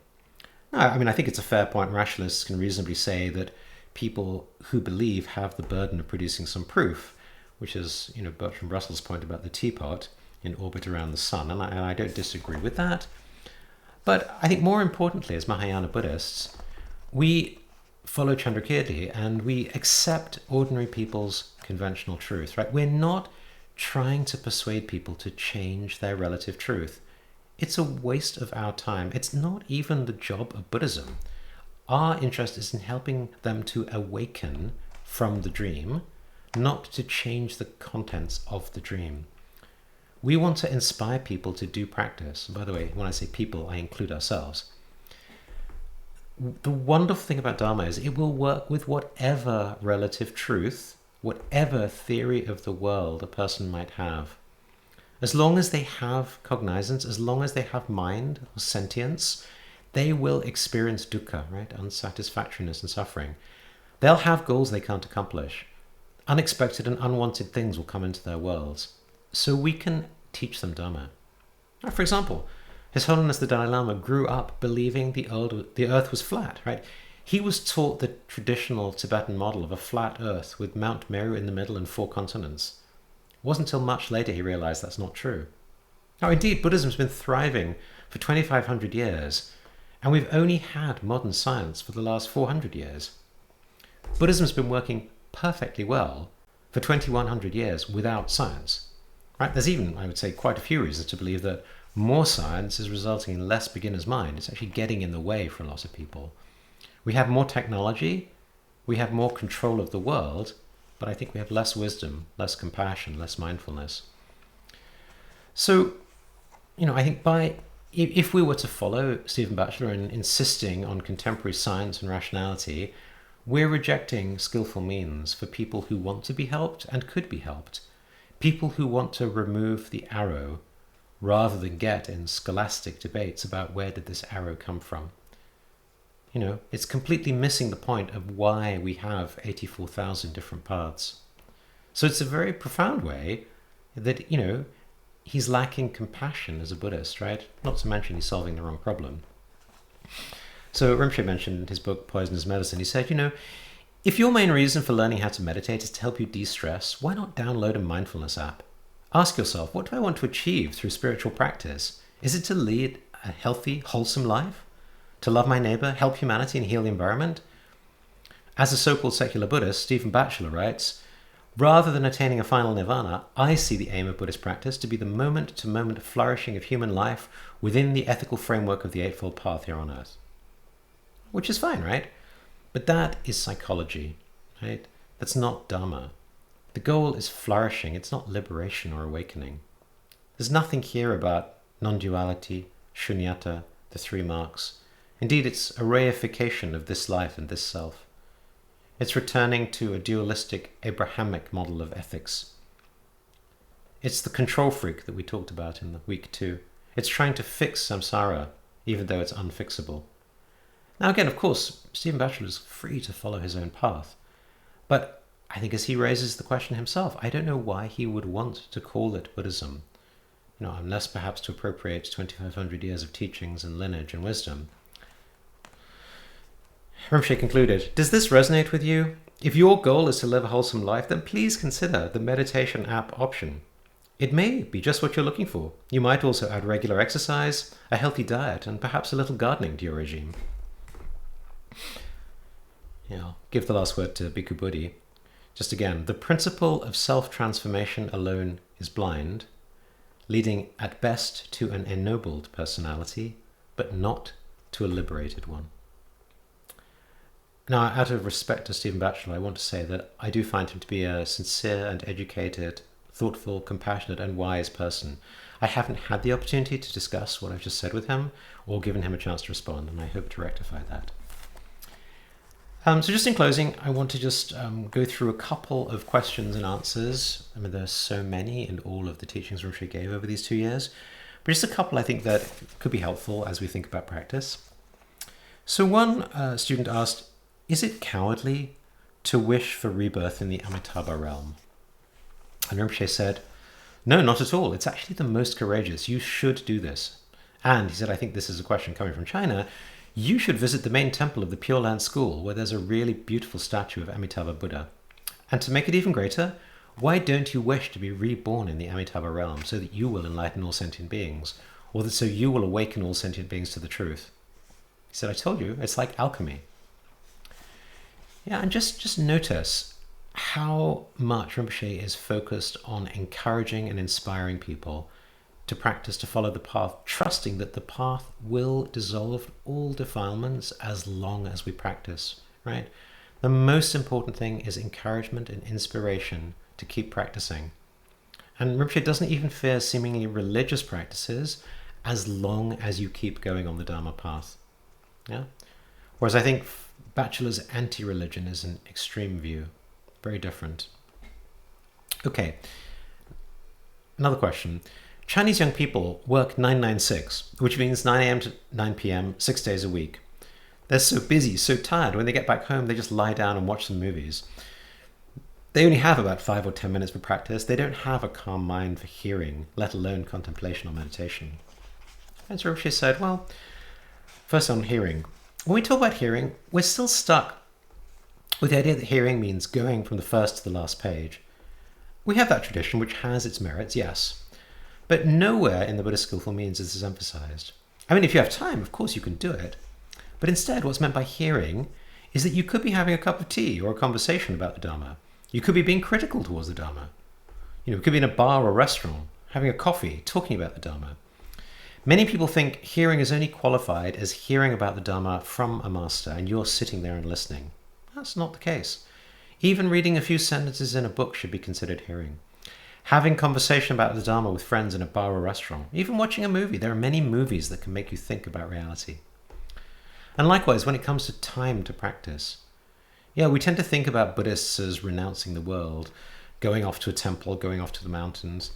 I think it's a fair point. Rationalists can reasonably say that people who believe have the burden of producing some proof, which is, Bertrand Russell's point about the teapot in orbit around the sun, and I don't disagree with that. But I think more importantly, as Mahayana Buddhists, we follow Chandrakirti and we accept ordinary people's conventional truth, right? We're not trying to persuade people to change their relative truth. It's a waste of our time. It's not even the job of Buddhism. Our interest is in helping them to awaken from the dream, not to change the contents of the dream. We want to inspire people to do practice. By the way, when I say people, I include ourselves. The wonderful thing about Dharma is it will work with whatever relative truth, whatever theory of the world a person might have. As long as they have cognizance, as long as they have mind or sentience, they will experience dukkha, right? Unsatisfactoriness and suffering. They'll have goals they can't accomplish. Unexpected and unwanted things will come into their worlds. So we can teach them Dharma. For example, His Holiness the Dalai Lama grew up believing the earth was flat, right? He was taught the traditional Tibetan model of a flat earth with Mount Meru in the middle and 4 continents. It wasn't until much later he realized that's not true. Now, indeed, Buddhism's been thriving for 2,500 years, and we've only had modern science for the last 400 years. Buddhism's been working perfectly well for 2,100 years without science. Right? There's even, I would say, quite a few reasons to believe that more science is resulting in less beginner's mind. It's actually getting in the way for a lot of people. We have more technology, we have more control of the world, but I think we have less wisdom, less compassion, less mindfulness. So, I think if we were to follow Stephen Batchelor in insisting on contemporary science and rationality, we're rejecting skillful means for people who want to be helped and could be helped. People who want to remove the arrow rather than get in scholastic debates about where did this arrow come from. It's completely missing the point of why we have 84,000 different paths. So it's a very profound way that, he's lacking compassion as a Buddhist, right? Not to mention he's solving the wrong problem. So Rinpoche mentioned in his book, Poisonous Medicine, he said, if your main reason for learning how to meditate is to help you de-stress, why not download a mindfulness app? Ask yourself, what do I want to achieve through spiritual practice? Is it to lead a healthy, wholesome life? To love my neighbor, help humanity, and heal the environment? As a so-called secular Buddhist, Stephen Batchelor writes, rather than attaining a final nirvana, I see the aim of Buddhist practice to be the moment-to-moment flourishing of human life within the ethical framework of the Eightfold Path here on earth. Which is fine, right? But that is psychology, right? That's not Dharma. The goal is flourishing. It's not liberation or awakening. There's nothing here about non-duality, shunyata, the three marks. Indeed, it's a reification of this life and this self. It's returning to a dualistic Abrahamic model of ethics. It's the control freak that we talked about in week 2. It's trying to fix samsara, even though it's unfixable. Now again, of course, Stephen Batchelor is free to follow his own path. But I think as he raises the question himself, I don't know why he would want to call it Buddhism. Unless perhaps to appropriate 2,500 years of teachings and lineage and wisdom. Rinpoche concluded, does this resonate with you? If your goal is to live a wholesome life, then please consider the meditation app option. It may be just what you're looking for. You might also add regular exercise, a healthy diet, and perhaps a little gardening to your regime. I'll give the last word to Bhikkhu Buddhi. Just again, the principle of self-transformation alone is blind, leading at best to an ennobled personality, but not to a liberated one. Now, out of respect to Stephen Batchelor, I want to say that I do find him to be a sincere and educated, thoughtful, compassionate and wise person. I haven't had the opportunity to discuss what I've just said with him or given him a chance to respond, and I hope to rectify that. So just in closing, I want to just go through a couple of questions and answers. I mean, there's so many in all of the teachings Rinpoche gave over these 2 years, but just a couple I think that could be helpful as we think about practice. So one student asked, is it cowardly to wish for rebirth in the Amitabha realm? And Rinpoche said, no, not at all. It's actually the most courageous. You should do this. And he said, I think this is a question coming from China. You should visit the main temple of the Pure Land School, where there's a really beautiful statue of Amitabha Buddha. And to make it even greater, why don't you wish to be reborn in the Amitabha realm so that you will enlighten all sentient beings, or that so you will awaken all sentient beings to the truth? He said, I told you, it's like alchemy. Yeah, and just notice how much Rinpoche is focused on encouraging and inspiring people to practice to follow the path, trusting that the path will dissolve all defilements as long as we practice, right? The most important thing is encouragement and inspiration to keep practicing. And Rinpoche doesn't even fear seemingly religious practices as long as you keep going on the Dharma path. Yeah? Whereas I think Batchelor's anti-religion is an extreme view. Very different. Okay. Another question. Chinese young people work 996, which means 9 a.m. to 9 p.m., 6 days a week. They're so busy, so tired. When they get back home, they just lie down and watch some movies. They only have about 5 or 10 minutes for practice. They don't have a calm mind for hearing, let alone contemplation or meditation. And so Rinpoche said, well, first on hearing. When we talk about hearing, we're still stuck with the idea that hearing means going from the first to the last page. We have that tradition, which has its merits, yes. But nowhere in the Buddhist skillful means is this emphasized. I mean, if you have time, of course you can do it. But instead, what's meant by hearing is that you could be having a cup of tea or a conversation about the Dharma. You could be being critical towards the Dharma. You could be in a bar or restaurant, having a coffee, talking about the Dharma. Many people think hearing is only qualified as hearing about the Dharma from a master, and you're sitting there and listening. That's not the case. Even reading a few sentences in a book should be considered hearing. Having conversation about the Dharma with friends in a bar or restaurant, even watching a movie. There are many movies that can make you think about reality. And likewise, when it comes to time to practice, we tend to think about Buddhists as renouncing the world, going off to a temple, going off to the mountains.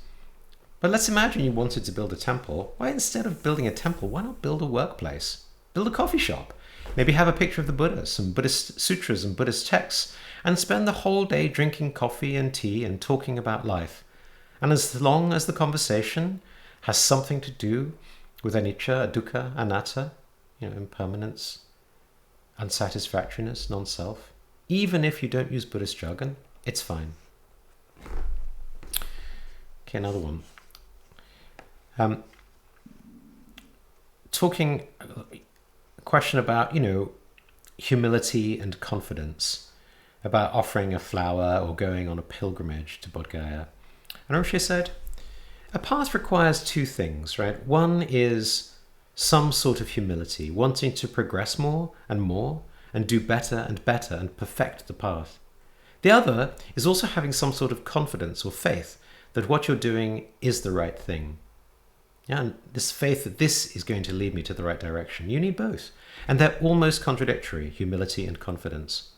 But let's imagine you wanted to build a temple. Why, instead of building a temple, why not build a workplace? Build a coffee shop. Maybe have a picture of the Buddha, some Buddhist sutras and Buddhist texts, and spend the whole day drinking coffee and tea and talking about life. And as long as the conversation has something to do with anicca, dukkha, anatta, impermanence, unsatisfactoriness, non-self, even if you don't use Buddhist jargon, it's fine. Okay, another one. A question about, humility and confidence. about offering a flower or going on a pilgrimage to Bodh Gaya. And Rinpoche said, a path requires two things, right? One is some sort of humility, wanting to progress more and do better and perfect the path. The other is also having some sort of confidence or faith that what you're doing is the right thing. Yeah, and this faith that this is going to lead me to the right direction. You need both. And they're almost contradictory, humility and confidence.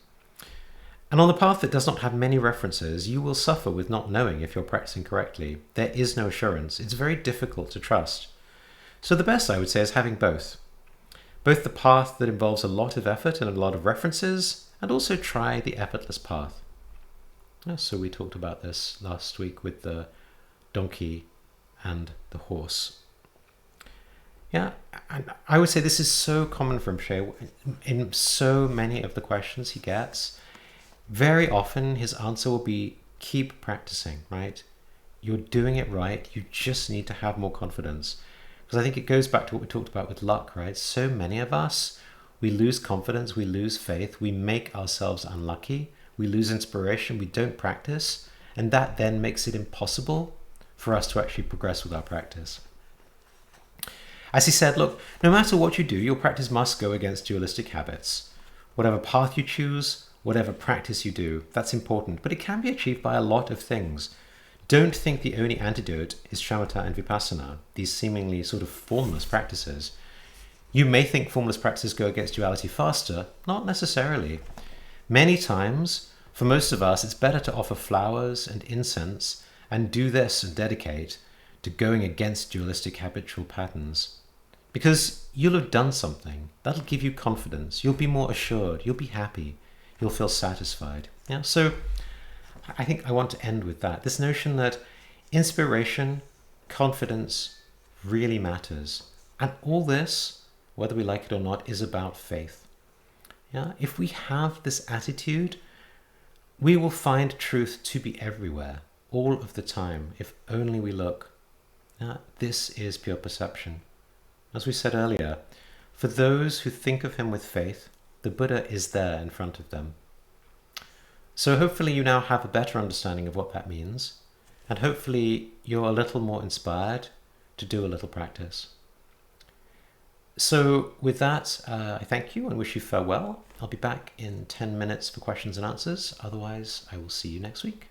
And on the path that does not have many references, you will suffer with not knowing if you're practicing correctly. There is no assurance. It's very difficult to trust. So the best, I would say, is having both. Both the path that involves a lot of effort and a lot of references, and also try the effortless path. So we talked about this last week with the donkey and the horse. Yeah, and I would say this is so common for Rinpoche. In so many of the questions he gets, very often his answer will be, keep practicing, right? You're doing it right. You just need to have more confidence. Because I think it goes back to what we talked about with luck, right? So many of us, we lose confidence, we lose faith, we make ourselves unlucky, we lose inspiration, we don't practice, and that then makes it impossible for us to actually progress with our practice. As he said, look, no matter what you do, your practice must go against dualistic habits. Whatever path you choose, whatever practice you do, that's important, but it can be achieved by a lot of things. Don't think the only antidote is shamatha and vipassana, these seemingly sort of formless practices. You may think formless practices go against duality faster, not necessarily. Many times, for most of us, it's better to offer flowers and incense and do this and dedicate to going against dualistic habitual patterns. Because you'll have done something. That'll give you confidence. You'll be more assured. You'll be happy. You'll feel satisfied. Yeah. So I think I want to end with that. This notion that inspiration, confidence really matters. And all this, whether we like it or not, is about faith. Yeah. If we have this attitude, we will find truth to be everywhere, all of the time, if only we look. Yeah. This is pure perception. As we said earlier, for those who think of him with faith, the Buddha is there in front of them. So hopefully you now have a better understanding of what that means, and hopefully you're a little more inspired to do a little practice. So with that, I thank you and wish you farewell. I'll be back in 10 minutes for questions and answers. Otherwise, I will see you next week.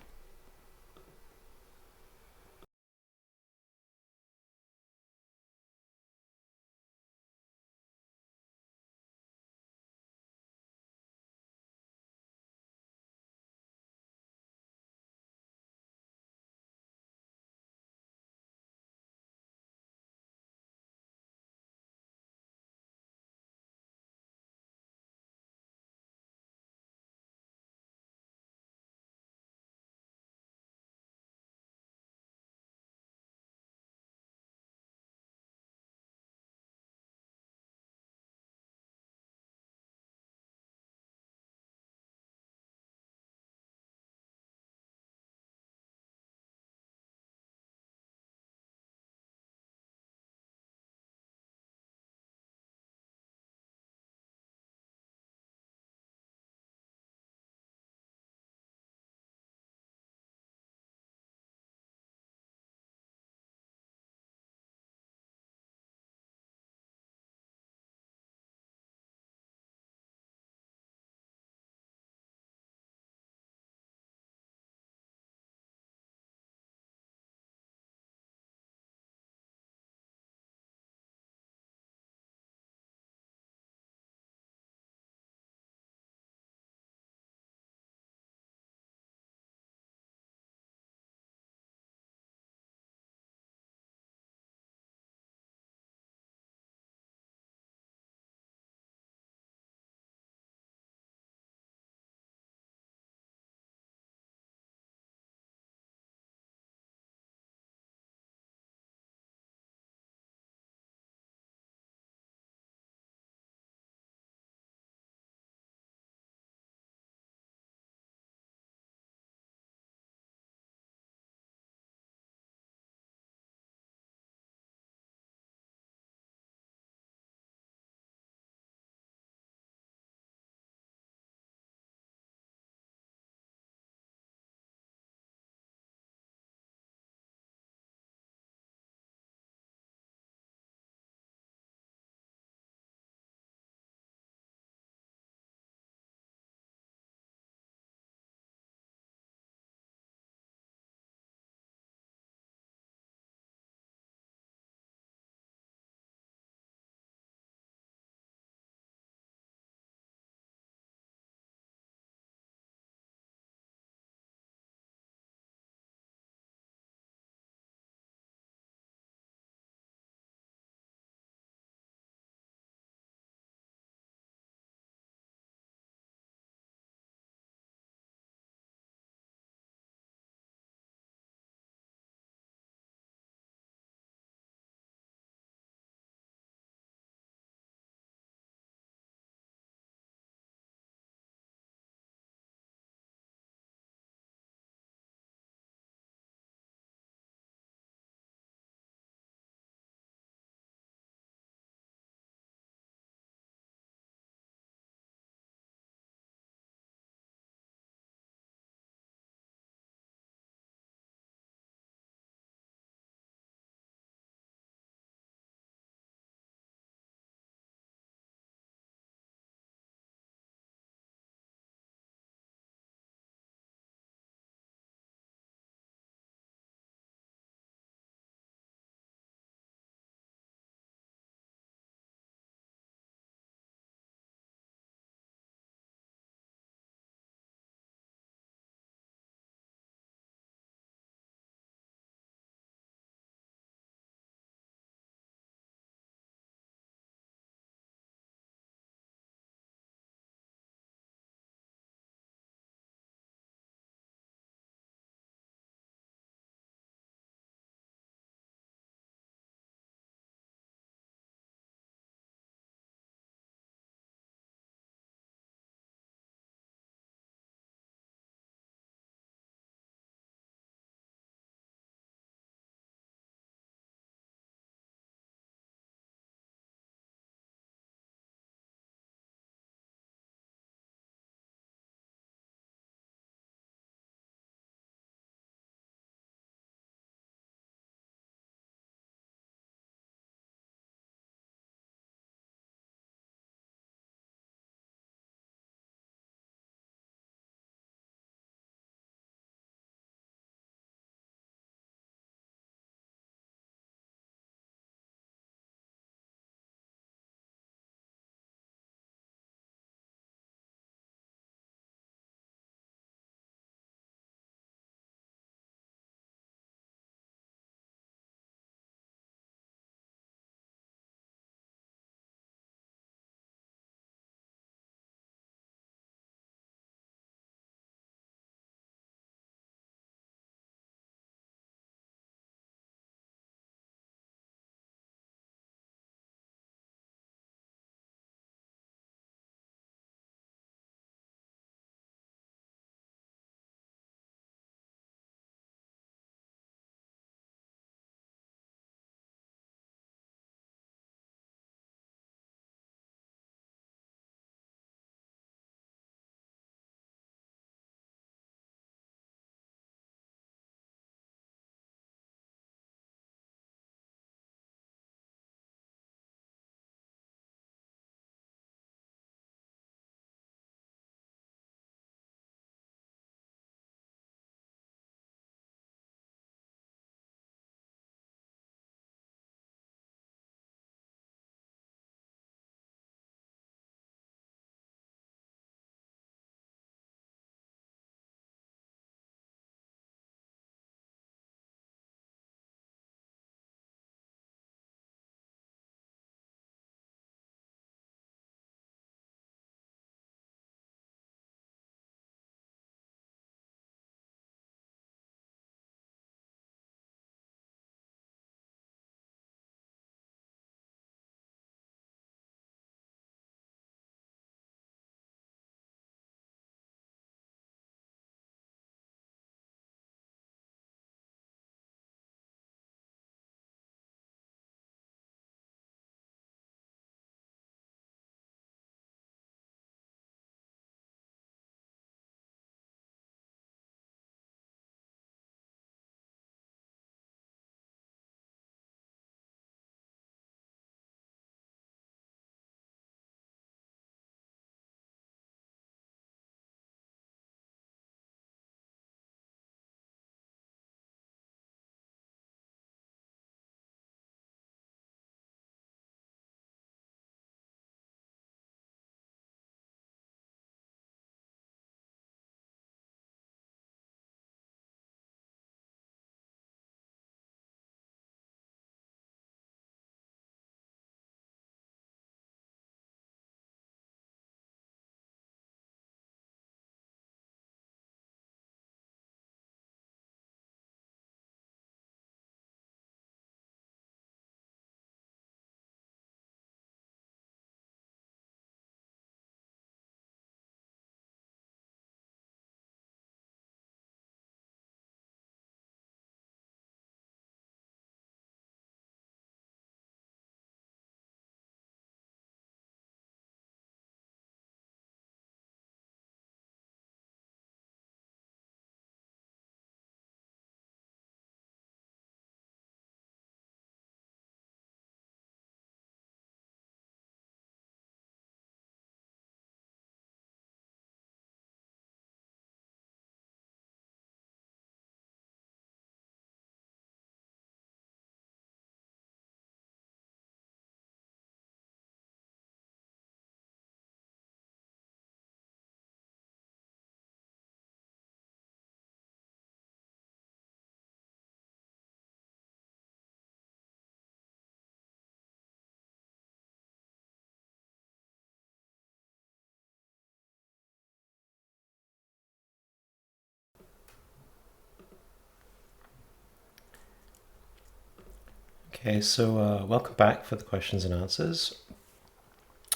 Okay, so welcome back for the questions and answers.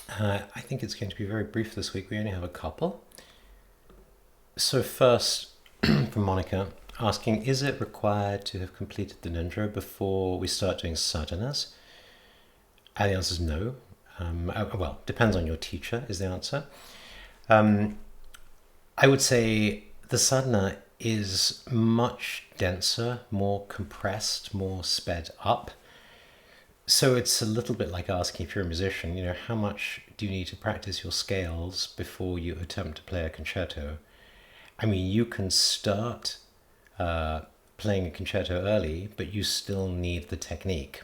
I think it's going to be very brief this week. We only have a couple. So first, from Monica, asking, is it required to have completed the Nindra before we start doing sadhanas? And the answer is no. Well, depends on your teacher is the answer. I would say the sadhana is much denser, more compressed, more sped up. So it's a little bit like asking if you're a musician, how much do you need to practice your scales before you attempt to play a concerto? I mean, you can start playing a concerto early, but you still need the technique.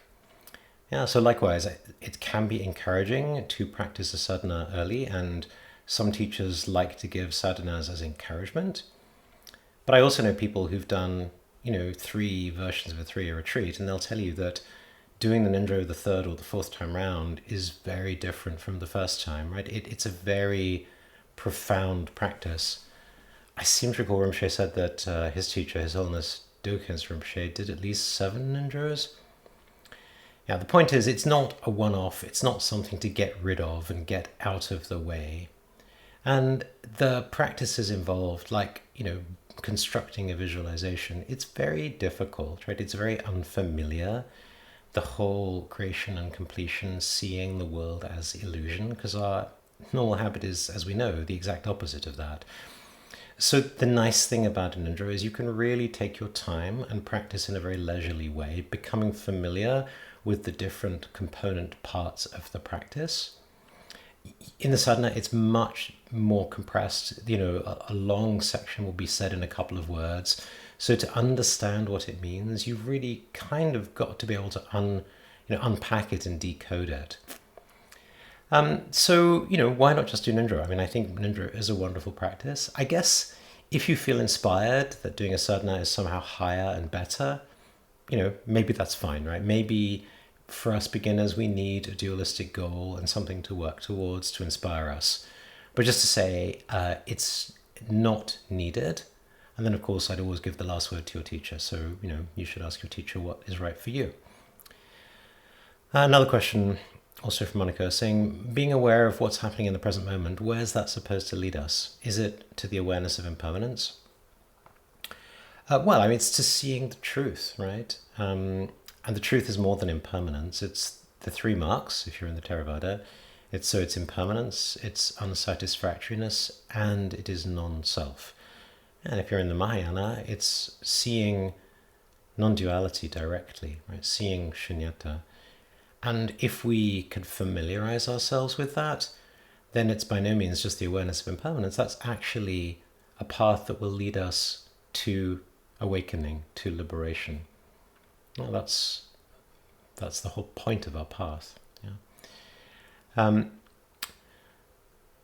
Yeah, so likewise, it can be encouraging to practice a sadhana early, and some teachers like to give sadhanas as encouragement. But I also know people who've done, 3 versions of a 3-year retreat, and they'll tell you that doing the Nindra the third or the fourth time round is very different from the first time, right? It's a very profound practice. I seem to recall Rinpoche said that his teacher, His Holiness Dokins Rinpoche, did at least 7 Nindras. Yeah, the point is, it's not a one-off. It's not something to get rid of and get out of the way. And the practices involved, like, constructing a visualization, it's very difficult, right? It's very unfamiliar. The whole creation and completion, seeing the world as illusion, because our normal habit is, as we know, the exact opposite of that. So the nice thing about an Nindra is you can really take your time and practice in a very leisurely way, becoming familiar with the different component parts of the practice. In the sadhana, it's much more compressed. A long section will be said in a couple of words. So to understand what it means, you've really kind of got to be able to unpack it and decode it. So why not just do Nindra? I mean, I think Nindra is a wonderful practice. I guess if you feel inspired that doing a sadhana is somehow higher and better, maybe that's fine, right? Maybe for us beginners, we need a dualistic goal and something to work towards to inspire us. But just to say, it's not needed. And then, of course, I'd always give the last word to your teacher. So, you should ask your teacher what is right for you. Another question, also from Monica, saying, being aware of what's happening in the present moment, where's that supposed to lead us? Is it to the awareness of impermanence? Well, I mean, it's to seeing the truth, right? And the truth is more than impermanence. It's the 3 marks, if you're in the Theravada. It's impermanence, it's unsatisfactoriness, and it is non-self. And if you're in the Mahayana, it's seeing non-duality directly, right? Seeing shunyata. And if we can familiarize ourselves with that, then it's by no means just the awareness of impermanence. That's actually a path that will lead us to awakening, to liberation. Well, that's the whole point of our path. Yeah.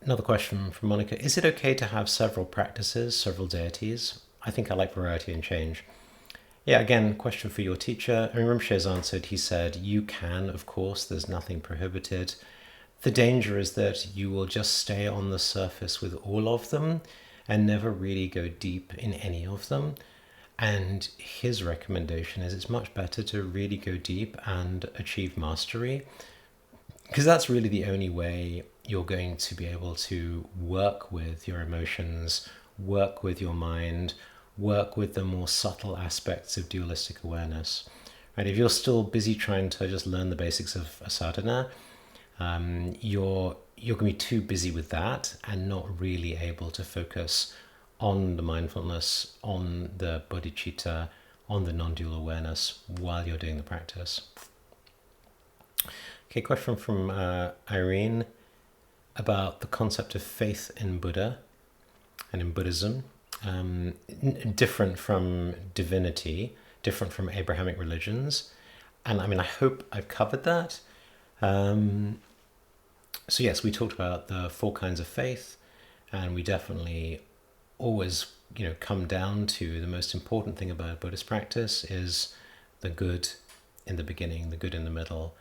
Another question from Monica. Is it okay to have several practices, several deities? I think I like variety and change. Yeah, again, question for your teacher. I mean, Rinpoche's answered, he said, you can, of course, there's nothing prohibited. The danger is that you will just stay on the surface with all of them and never really go deep in any of them. And his recommendation is it's much better to really go deep and achieve mastery, because that's really the only way you're going to be able to work with your emotions, work with your mind, work with the more subtle aspects of dualistic awareness. Right? If you're still busy trying to just learn the basics of a sadhana, you're going to be too busy with that and not really able to focus on the mindfulness, on the bodhicitta, on the non-dual awareness while you're doing the practice. Okay, question from Irene about the concept of faith in Buddha and in Buddhism. Different from divinity, different from Abrahamic religions. And I mean, I hope I've covered that. So yes, we talked about the 4 kinds of faith, and we definitely always, come down to the most important thing about Buddhist practice is the good in the beginning, the good in the middle,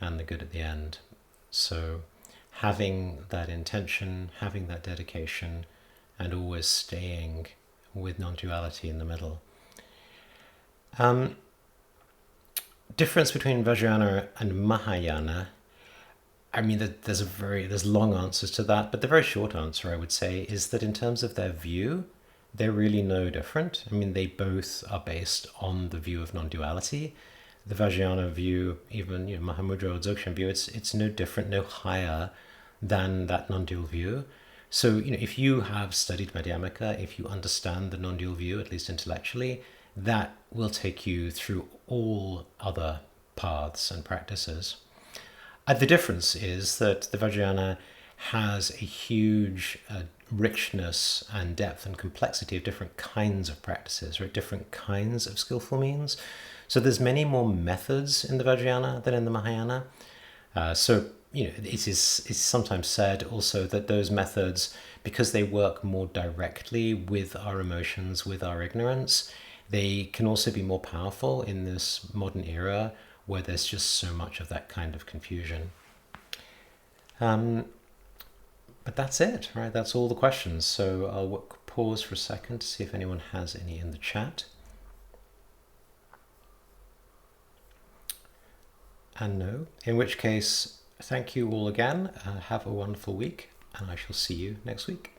and the good at the end. So having that intention, having that dedication, and always staying with non-duality in the middle. difference between Vajrayana and Mahayana, I mean, there's long answers to that, but the very short answer I would say is that in terms of their view, they're really no different. I mean, they both are based on the view of non-duality. The Vajrayana view, even Mahamudra or Dzogchen view, it's no different, no higher than that non-dual view. So if you have studied Madhyamaka, if you understand the non-dual view, at least intellectually, that will take you through all other paths and practices. The difference is that the Vajrayana has a huge richness and depth and complexity of different kinds of practices, right? Different kinds of skillful means. So there's many more methods in the Vajrayana than in the Mahayana. It's sometimes said also that those methods, because they work more directly with our emotions, with our ignorance, they can also be more powerful in this modern era where there's just so much of that kind of confusion. But that's it, right? That's all the questions. So I'll pause for a second to see if anyone has any in the chat. And no, in which case, thank you all again. Have a wonderful week, and I shall see you next week.